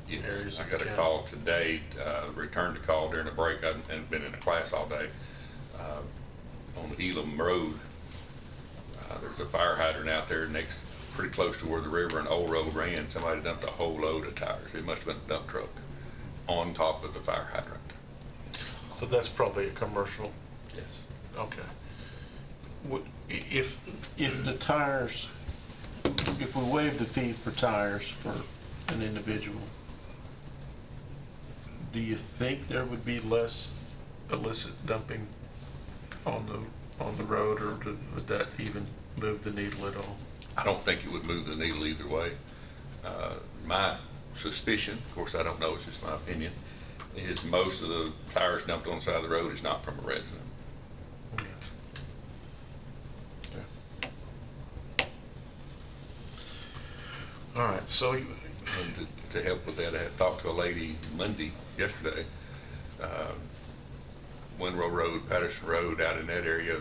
Yeah, areas I of got the a county? call today, returned a call during a break. I hadn't been in a class all day. On Elam Road, there's a fire hydrant out there pretty close to where the river and Old Road ran. Somebody dumped a whole load of tires. It must have been a dump truck on top of the fire hydrant. So that's probably a commercial. Yes. Okay. If the tires, if we waive the fee for tires for an individual, do you think there would be less illicit dumping on the road, or would that even move the needle at all? I don't think it would move the needle either way. My suspicion, of course I don't know, it's just my opinion, is most of the tires dumped on the side of the road is not from a resident. All right, so And to help with that, I had talked to a lady yesterday, Winrow Road, Patterson Road, out in that area,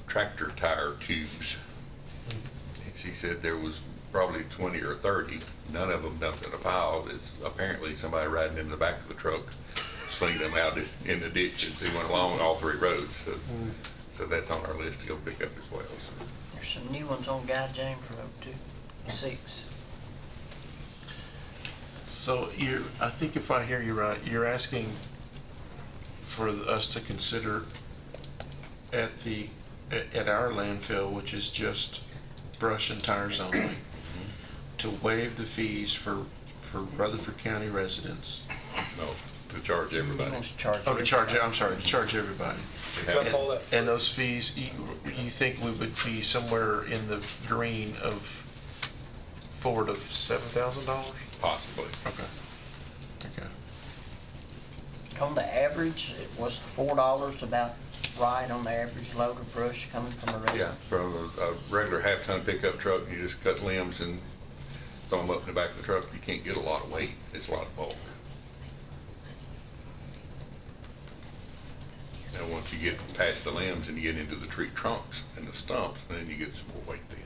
tractor tire tubes. And she said there was probably 20 or 30, none of them dumped in a pile. It's apparently somebody riding in the back of the truck, slinging them out in the ditch as they went along all three roads. So that's on our list to go pick up as well. So. There's some new ones on Guy James Road too. 6. So I think if I hear you right, you're asking for us to consider at our landfill, which is just brush and tires only, to waive the fees for Rutherford County residents. No, to charge everybody. He wants to charge Oh, to charge, everybody. I'm sorry, to charge everybody. Cut all that And those fees, you think we would be somewhere in the green of $4,000 to $7,000? Possibly. Okay. Okay. On the average, it was $4 about right on the average load of brush coming from a Yeah, resident? from a regular half-ton pickup truck, you just cut limbs and throw them up in the back of the truck. You can't get a lot of weight. It's a lot of bulk. Now, once you get past the limbs and you get into the tree trunks and the stumps, then you get some more weight then.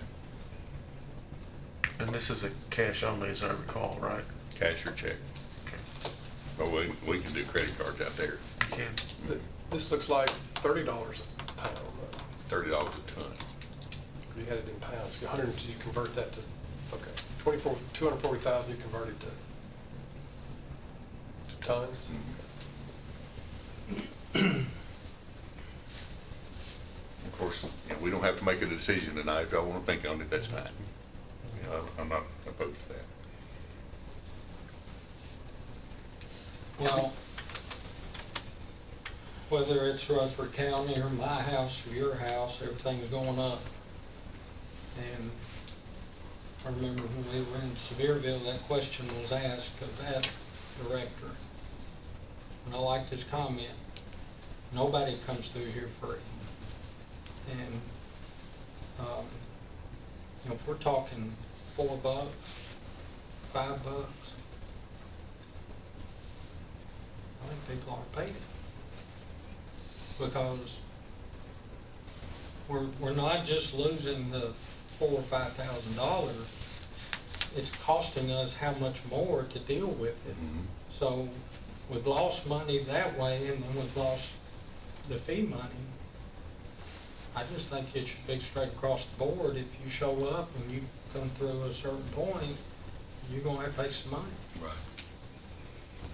And this is a cash only, as I recall, right? Cash or check. But we can do credit cards out there. You can. This looks like $30 a pound. $30 a ton. You had it in pounds. 100, you convert that to, okay, 240,000 you converted to tons? Of course, we don't have to make a decision tonight. If y'all want to think on it, that's fine. I'm not opposed to that. Well, whether it's Rutherford County or my house or your house, everything's going up. And I remember when we were in Sevierville, that question was asked of that director. And I liked his comment. Nobody comes through here free. And, if we're talking $4, $5, I think people ought to pay it. Because we're not just losing the $4,000 or $5,000, it's costing us how much more to deal with it. So we've lost money that way, and then we've lost the fee money. I just think it should be straight across the board. If you show up and you come through a certain point, you're gonna have to pay some money. Right.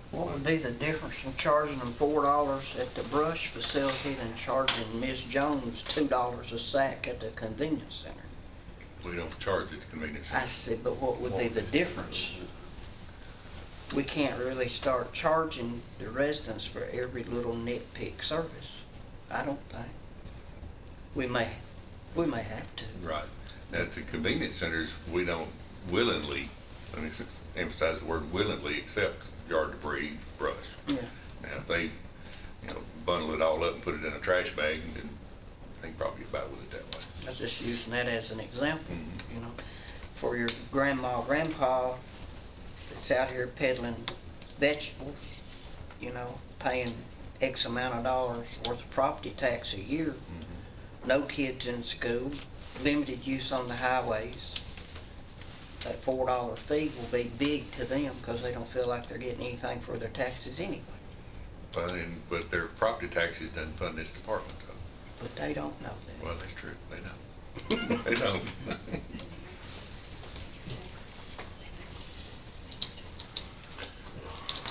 What would be the difference from charging them $4 at the brush facility and charging Ms. Jones $2 a sack at the convenience center? We don't charge at the convenience I center. see, but what would be the difference? We can't really start charging the residents for every little nitpick service, I don't think. We may have to. Right. At the convenience centers, we don't willingly, let me emphasize the word willingly, accept yard debris, brush. Yeah. Now, if they bundle it all up and put it in a trash bag, and then they can probably get by with it that way. I was just using that as an example, Mhm. you know, for your grandma, grandpa that's out here peddling vegetables, you know, paying X amount of dollars worth of property tax a year, no kids in school, limited use on the highways. That $4 fee will be big to them because they don't feel like they're getting anything for their taxes anyway. But their property taxes doesn't fund this department, though. But they don't know that. Well, that's true. They don't. They don't.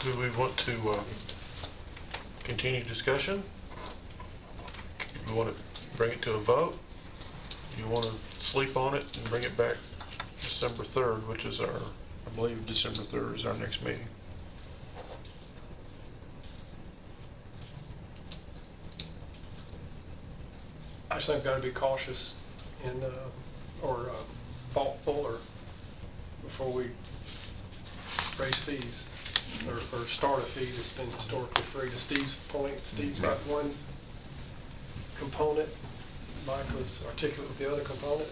Do we want to continue discussion? Do we want to bring it to a vote? Do you want to sleep on it and bring it back December 3rd, which is our, I believe December 3rd is our next meeting? I just think we've got to be cautious and, or thoughtful, or before we raise fees or start a fee that's been historically free. To Steve's point, Steve's got one component, Mike was articulate with the other component.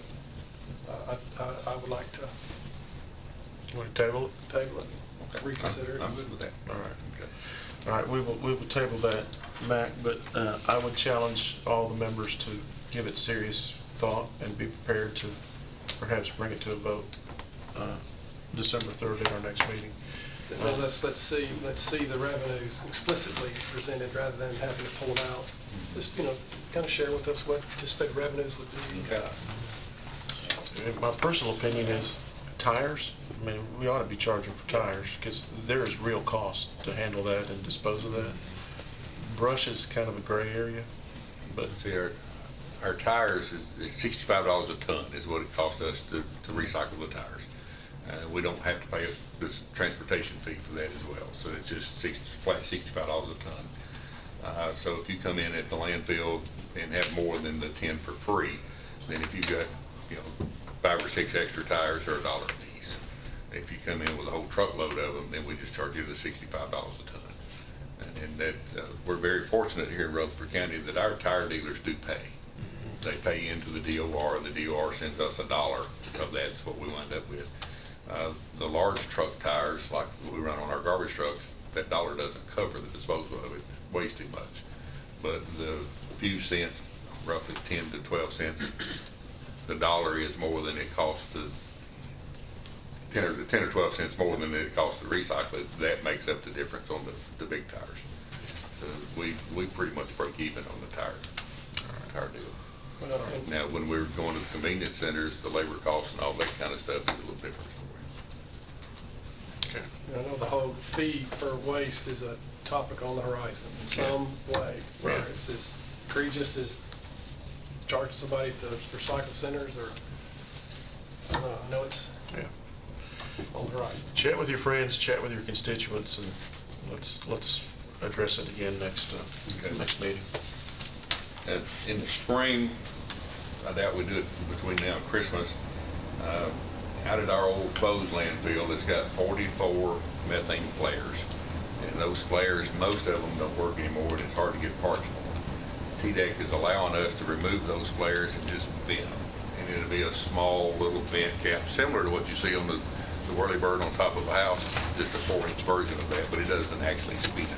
I would like to You want to table it? table it, reconsider it. I'm good with that. All right. Okay. All right, we will table that, Mac, but I would challenge all the members to give it serious thought and be prepared to perhaps bring it to a vote December 3rd at our next meeting. Then let's see the revenues explicitly presented rather than having to pull them out. Just, kind of share with us what anticipated revenues would be. My personal opinion is tires. I mean, we ought to be charging for tires because there is real cost to handle that and dispose of that. Brush is kind of a gray area, but See, our tires is $65 a ton is what it costs us to recycle the tires. We don't have to pay this transportation fee for that as well. So it's just flat $65 a ton. So if you come in at the landfill and have more than the 10 for free, then if you've got, 5 or 6 extra tires, they're $1 a piece. If you come in with a whole truckload of them, then we just charge you the $65 a ton. And that we're very fortunate here in Rutherford County that our tire dealers do pay. They pay into the DOR, and the DOR sends us $1 of that. That's what we wind up with. The large truck tires, like we run on our garbage trucks, that $1 doesn't cover the disposal of it. It weighs too much. But the few cents, roughly 10 to 12 cents, the $1 is more than it costs to 10 or 12 cents more than it costs to recycle it. That makes up the difference on the big tires. So we pretty much break even on the tire deal. Now, when we're going to the convenience centers, the labor costs and all that kind of stuff is a little different story. okay. I know the whole fee for waste is a topic on the horizon in some way, where Yeah. it's as egregious as charging somebody at the recycle centers, or, I don't know, I know it's Yeah. on the horizon. Chat with your friends, chat with your constituents, and let's address it again next meeting. In the spring, I doubt we do it between now and Christmas, out at our old closed landfill, it's got 44 methane flares. And those flares, most of them don't work anymore, and it's hard to get parts for them. TDEC is allowing us to remove those flares and just vent them. And it'll be a small little vent cap, similar to what you see on the whirlybird on top of a house, just a 4-inch version of that, but it doesn't actually spin it.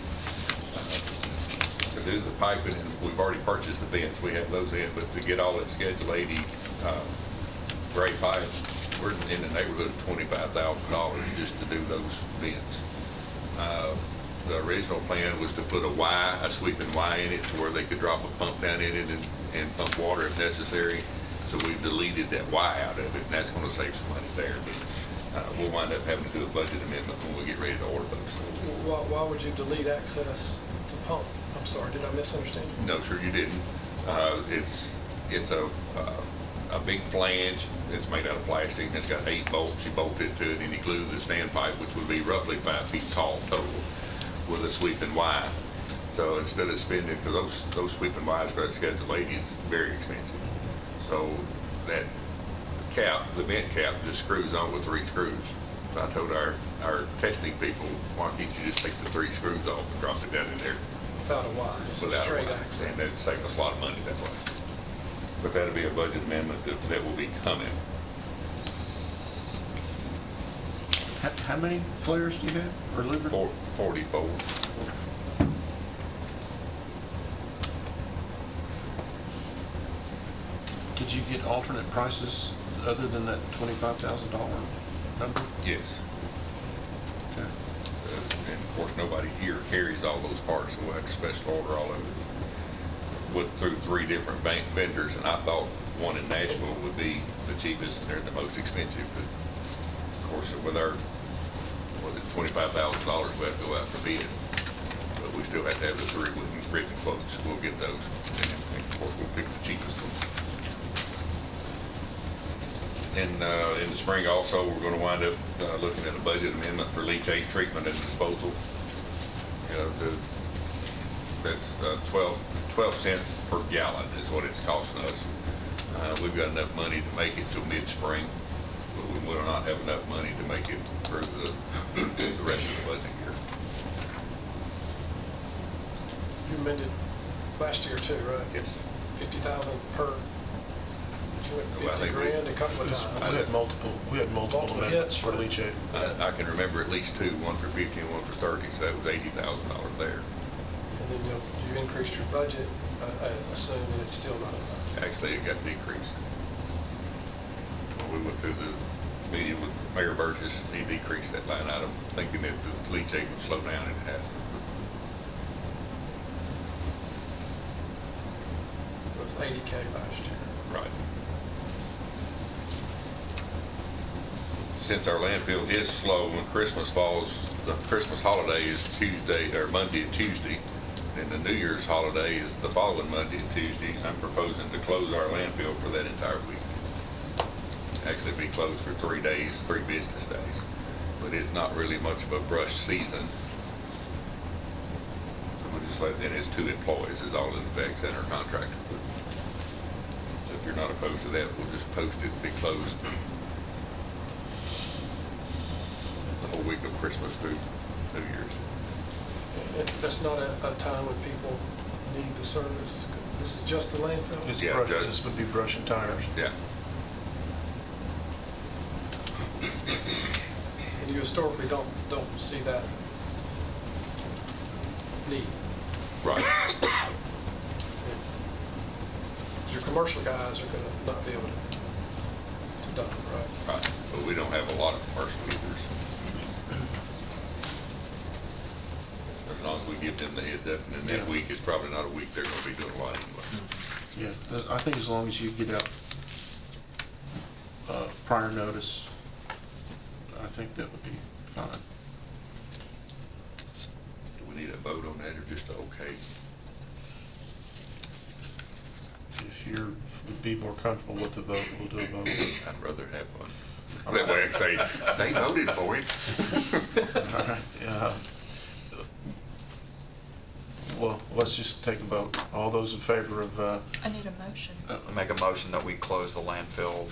To do the piping, and we've already purchased the vents, we have those in, but to get all that Schedule 80 gray pipe, we're in the neighborhood of $25,000 just to do those vents. The original plan was to put a sweeping Y in it to where they could drop a pump down in it and pump water if necessary. So we've deleted that Y out of it, and that's going to save some money there. But we'll wind up having to do a budget amendment when we get ready to order those. Why would you delete access to pump? I'm sorry, did I misunderstand you? No, sir, you didn't. It's a big flange. It's made out of plastic. It's got 8 bolts. You bolt it to it, and you glue the standpipe, which would be roughly 5 feet tall total, with a sweeping Y. So instead of spending, because those sweeping Ys for that Schedule 80 is very expensive. So that cap, the vent cap, just screws on with 3 screws. So I told our testing people, why can't you just take the 3 screws off and drop it down in there? without a Y, just a without a straight line. access. And that'd save us a lot of money that way. But that'll be a budget amendment that will be coming. How many flares do you have, or liver? 44. Did you get alternate prices other than that $25,000 number? Yes. Okay. And of course, nobody here carries all those parts, so we'll have to special order all of it. Went through 3 different bank vendors, and I thought one in Nashville would be the cheapest, and they're the most expensive. But of course, with our, was it $25,000, we have to go out for bid. But we still have to have the 3 written quotes, so we'll get those. And of course, we'll pick the cheapest one. And in the spring also, we're going to wind up looking at a budget amendment for leachate treatment and disposal. You know, that's 12 cents per gallon is what it's costing us. We've got enough money to make it till mid-spring, but we will not have enough money to make it through the rest of the budget year. You amended last year too, right? Yes. 50,000 per, you went Well, I 50 think grand a couple of We times. had multiple Multiple amendments hits for for- leachate. I can remember at least 2, one for 50 and one for 30, so that was $80,000 there. And then you increased your budget, I assume that it's still not enough. Actually, it got decreased. When we went through the meeting with Mayor Burgess, he decreased that line item, thinking that the leachate would slow down, and it hasn't. It was 80K last year. Right. Since our landfill is slow, when Christmas falls, the Christmas holiday is Tuesday, or Monday and Tuesday, and the New Year's holiday is the following Monday and Tuesday. I'm proposing to close our landfill for that entire week. Actually be closed for 3 days, 3 business days. But it's not really much of a brush season. We'll just let, and it's 2 employees is all it affects, and our contractor. So if you're not opposed to that, we'll just post it to be closed for the whole week of Christmas through New Year's. That's not a time when people need the service. This is just the landfill? It's Yeah, brush, Judge. this would be brush and tires. Yeah. And you historically don't see that need. Right. Your commercial guys are gonna not be able to dump it, right? Right. But we don't have a lot of commercial users. As long as we give them the heads up, and then that Yeah. week is probably not a week they're gonna be doing a lot anyway. Yeah, I think as long as you get out prior notice, I think that would be fine. Do we need a vote on that, or just a okay? If you would be more comfortable with the vote, we'll do a vote. I'd rather have one. That way I can say, they voted for it. All right, well, let's just take a vote. All those in favor of, I need a motion. I make a motion that we close the landfill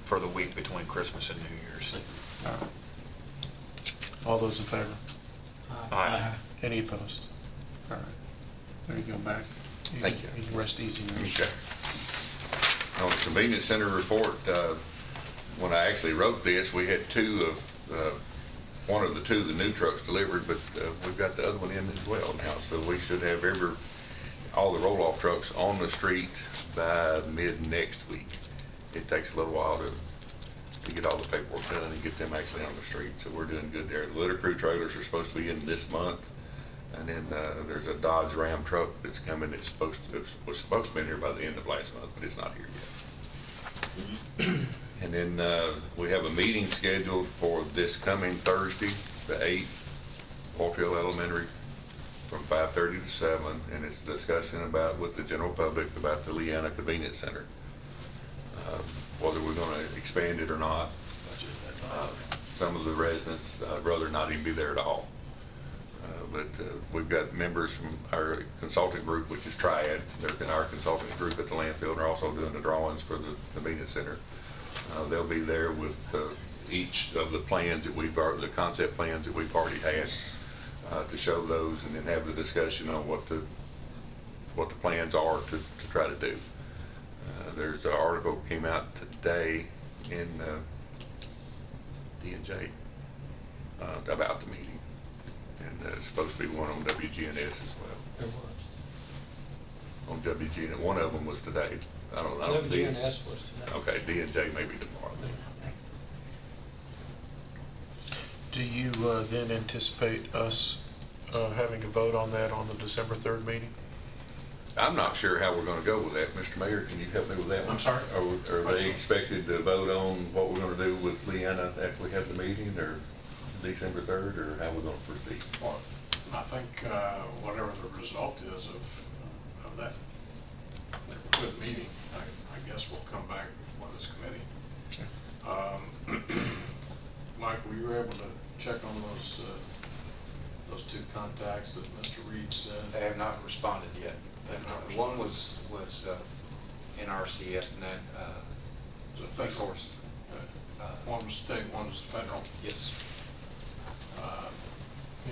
for the week between Christmas and New Year's. all right. All those in favor? Aye. Any opposed? All right. There you go, Mac. Thank you. You can rest easy now. Okay. On the convenience center report, when I actually wrote this, we had one of the 2 of the new trucks delivered, but we've got the other one in as well now. So we should have all the roll-off trucks on the street by mid next week. It takes a little while to get all the paperwork done and get them actually on the street. So we're doing good there. The litter crew trailers are supposed to be in this month. And then there's a Dodge Ram truck that's coming. It was supposed to be in here by the end of last month, but it's not here yet. And then we have a meeting scheduled for this coming Thursday, the 8th, Walfield Elementary, from 5:30 to 7, and it's a discussion with the general public about the Leanna Convenience Center, whether we're going to expand it or not. Some of the residents rather not even be there at all. But we've got members from our consulting group, which is Triad. They're in our consulting group at the landfill, and they're also doing the drawings for the convenience center. They'll be there with each of the plans that the concept plans that we've already had. to show those and then have the discussion on what the plans are to try to do. There's an article came out today in D&J about the meeting, and there's supposed to be one on WGNS as well. There was. On WGNS, one of them was today. I don't know. WGNS was today. Okay, D&J maybe tomorrow then. Do you then anticipate us having a vote on that on the December 3rd meeting? I'm not sure how we're gonna go with that. Mr. Mayor, can you help me with that one? I'm sorry? Are they expected to vote on what we're gonna do with Leanna after we have the meeting, or December 3rd, or how we're gonna proceed? Well, I think whatever the result is of that good meeting, I guess we'll come back before this committee. Mike, were you able to check on those two contacts that Mr. Reed said? They have not responded yet. They have not One responded. was NRCS and that, Was it federal? resource. One was state, one was federal. Yes.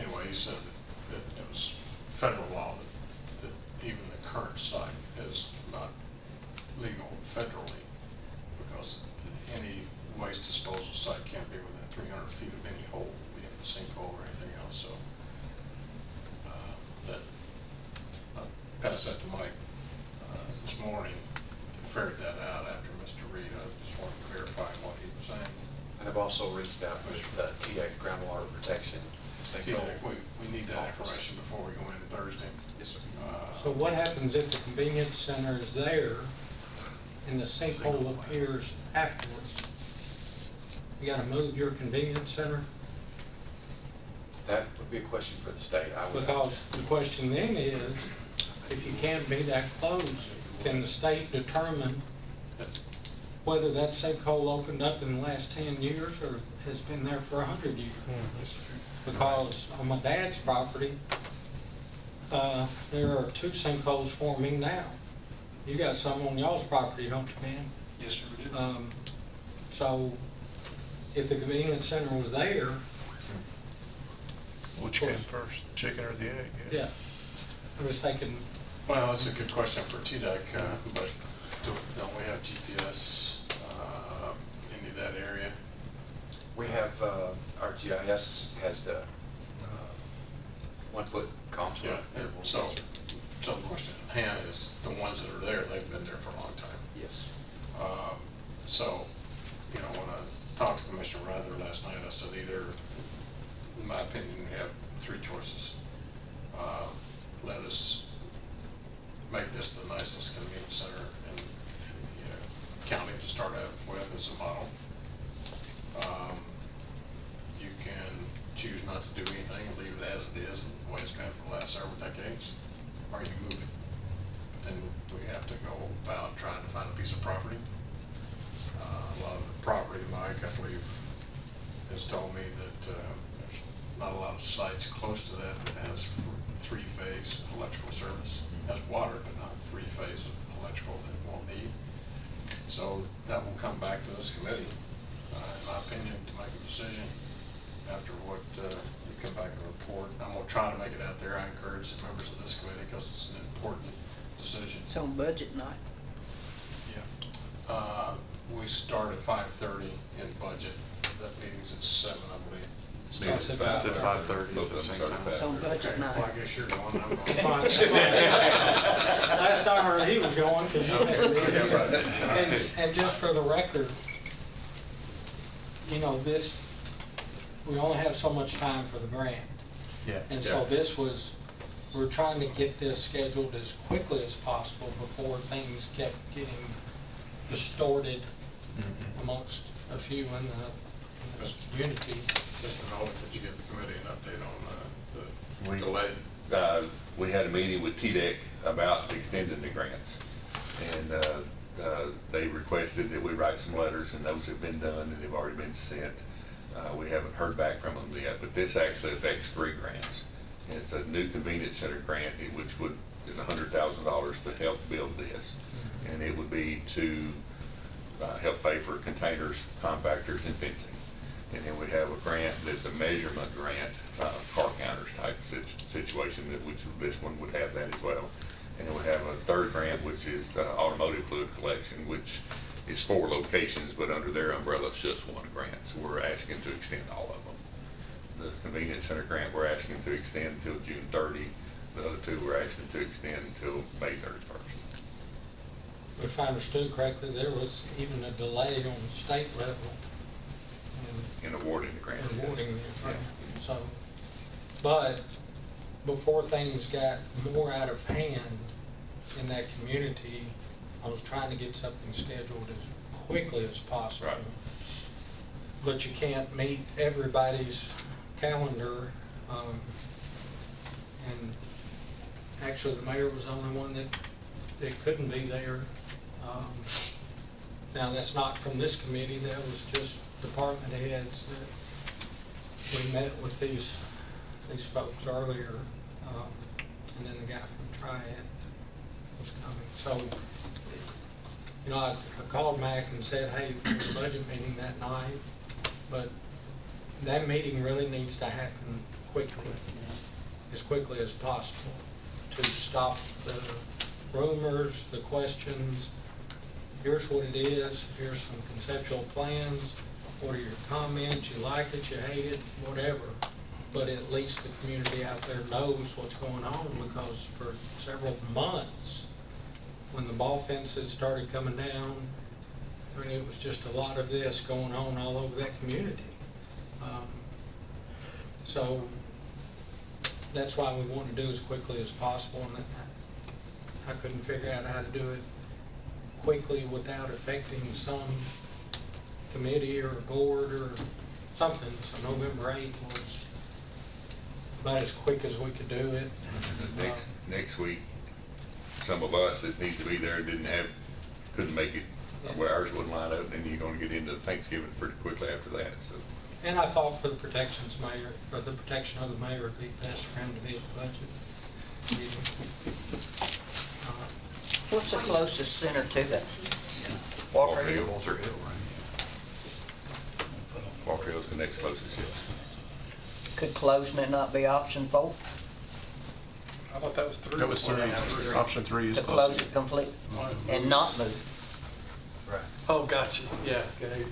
Anyway, he said that it was federal law that even the current site is not legal federally, because any waste disposal site can't be within 300 feet of any hole, be it a sinkhole or anything else, so that I passed that to Mike this morning to ferret that out after Mr. Reed. I just wanted to verify what he was saying. And I've also reached out with TDEC groundwater protection. We need that information before we go in Thursday. Yes, sir. So what happens if the convenience center is there and the sinkhole appears afterwards? You gotta move your convenience center? That would be a question for the state. I would- Because the question then is, if you can't be that close, can the state determine whether that sinkhole opened up in the last 10 years or has been there for 100 years? Because on my dad's property, there are 2 sinkholes forming now. You got some on y'all's property, don't you, man? Yes, sir, we do. So if the convenience center was there, Which came first, chicken or the egg? yeah, I was thinking, Well, that's a good question for TDEC, but don't we have GPS into that area? We have, our GIS has the 1 foot comps. Yeah, so the question at hand is, the ones that are there, they've been there for a long time. Yes. So, when I talked to Commissioner Rather last night, I said either, in my opinion, we have 3 choices. Let us make this the nicest convenience center in the county to start out with as a model. You can choose not to do anything and leave it as it is, the way it's been for the last several decades, or you move it. Then we have to go about trying to find a piece of property. A lot of the property, Mike, I believe, has told me that there's not a lot of sites close to that has 3-phase electrical service. Has water, but not 3-phase electrical that we'll need. So that will come back to this committee, in my opinion, to make a decision after what you come back and report. I'm gonna try to make it out there. I encourage the members of this committee because it's an important decision. It's on budget night. Yeah. We start at 5:30 in budget. That meeting's at 7, I believe. Starts at It's at 5:30. 5:30, it's the same time. It's on budget Okay, night. well, I guess you're going, I'm going. Last I heard he was going, because you Okay, had okay, right. And just for the record, this, we only have so much time for the grant. Yeah. And so we're trying to get this scheduled as quickly as possible before things kept getting distorted amongst a few in the community. Just a note, did you give the committee an update on the We- delay? We had a meeting with TDEC about extending the grants. And they requested that we write some letters, and those have been done, and they've already been sent. We haven't heard back from them yet, but this actually affects 3 grants. And it's a new convenience center grant, which is $100,000 to help build this. And it would be to help pay for containers, compactors, and fencing. And then we have a grant that's a measurement grant, car counters type situation, which this one would have that as well. And then we have a third grant, which is automotive fluid collection, which is 4 locations, but under their umbrella, it's just one grant. So we're asking to extend all of them. The convenience center grant, we're asking to extend until June 30. The other 2, we're asking to extend until May 31st. If I understood correctly, there was even a delay on the state level In awarding the grant. in awarding the grant. So, but before things got more out of hand in that community, I was trying to get something scheduled as quickly as possible. Right. But you can't meet everybody's calendar. And actually, the mayor was the only one that couldn't be there. Now, that's not from this committee, that was just department heads that we met with these folks earlier. And then the guy from Triad was coming. So, you know, I called Mac and said, hey, there's a budget meeting that night, but that meeting really needs to happen quickly, as quickly as possible, to stop the rumors, the questions. Here's what it is, here's some conceptual plans, what are your comments, you like it, you hate it, whatever. But at least the community out there knows what's going on, because for several months, when the ball fences started coming down, I mean, it was just a lot of this going on all over that community. So that's why we want to do as quickly as possible, and I couldn't figure out how to do it quickly without affecting some committee or board or something. So November 8th was about as quick as we could do it. And next week, some of us that need to be there couldn't make it, where ours wouldn't line up, and you're gonna get into Thanksgiving pretty quickly after that, so. And I thought for the protection of the mayor, it'd be best for him to be at the budget meeting. What's the closest center to that? Walker Hill? Walter Hill, right? Walker Hill's the next closest, yes. Could closing it not be option 4? I thought that was 3. That was 3. Option 3 is To closing. close it completely and not move? Right. Oh, gotcha, yeah, okay.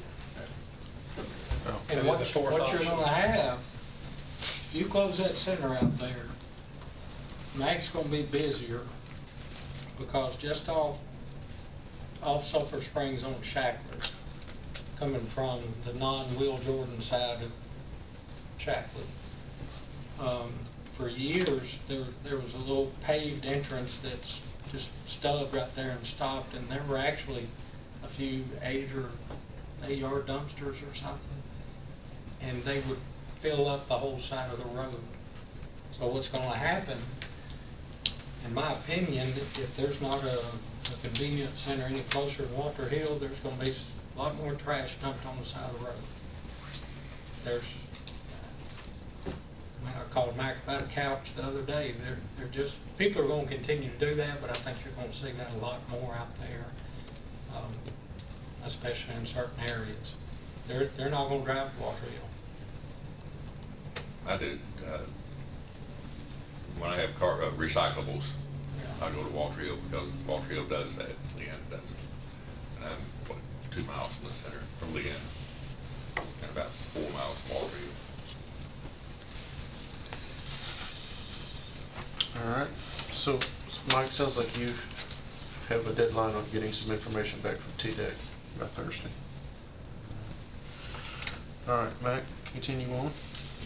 Oh. And That what is a fourth you're option. gonna have, if you close that center out there, Mac's gonna be busier, because just off Sulphur Springs on Shackler, coming from the non-Will Jordan side of Shackler, for years, there was a little paved entrance that's just stubbed right there and stopped, and there were actually a few 8-yard dumpsters or something, and they would fill up the whole side of the road. So what's gonna happen, in my opinion, if there's not a convenience center any closer to Walter Hill, there's gonna be a lot more trash dumped on the side of the road. I mean, I called Mac about a couch the other day. They're just, people are gonna continue to do that, but I think you're gonna see that a lot more out there, especially in certain areas. They're not gonna drive to Walter Hill. I do, when I have recyclables, Yeah. I go to Walter Hill, because Walter Hill does that, Leanne does it. And I'm, 2 miles from the center, from Leanne, and about 4 miles from Walter Hill. All right, so Mike, sounds like you have a deadline on getting some information back from TDEC by Thursday. All right, Mac, continue on.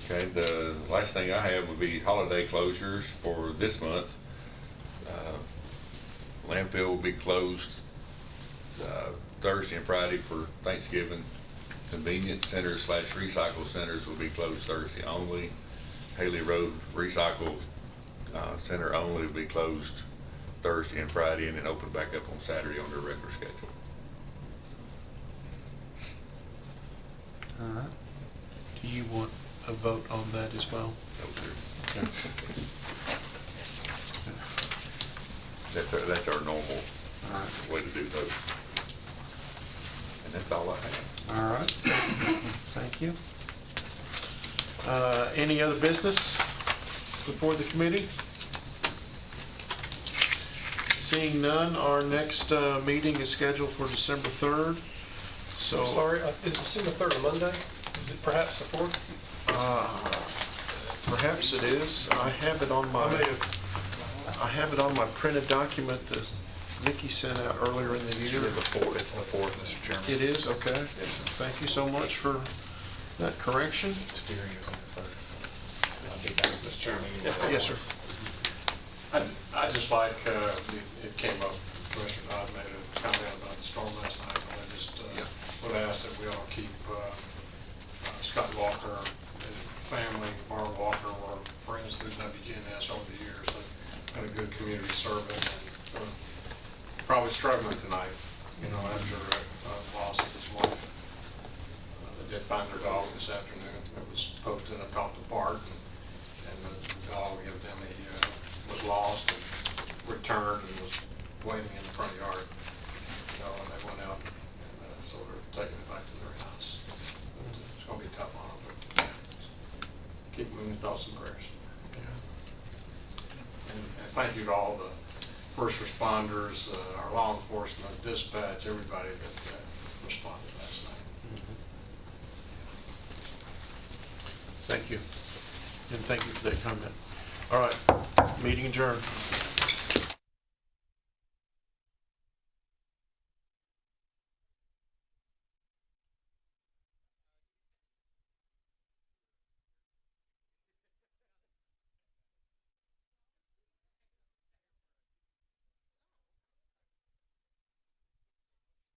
Okay, the last thing I have would be holiday closures for this month. Landfill will be closed Thursday and Friday for Thanksgiving. Convenience centers / recycle centers will be closed Thursday only. Haley Road Recycle Center only will be closed Thursday and Friday, and then open back up on Saturday on their regular schedule. All right. Do you want a vote on that as well? Those are, Okay. that's our normal All right. way to do those. And that's all I have. All right. Thank you. Any other business before the committee? Seeing none, our next meeting is scheduled for December 3rd. So, I'm sorry, is December 3rd a Monday? Is it perhaps the 4th? Perhaps it is. I have it on I may my, have, I have it on my printed document that Nikki sent out earlier in the year. It's the fourth, Mr. Chairman. It is, okay. Thank you so much for that correction. Steering is on the third. Mr. Chairman. Yes, sir. I just like, it came up, Commissioner Dodd made a comment about the storm last night, and I just would ask that we all keep Scott Walker, his family, Marlon Walker, were friends through WGNS over the years. They've been a good community servant and probably struggling tonight, after a loss of his wife. They did find their dog this afternoon. It was posted, I talked to Bart, and the dog evidently was lost and returned and was waiting in the front yard. And they went out, and so they're taking it back to their house. It's going to be tough on them, but keep them in your thoughts and prayers. And thank you to all the first responders, our law enforcement, dispatch, everybody that responded last night. Thank you. And thank you for that comment. All right, meeting adjourned.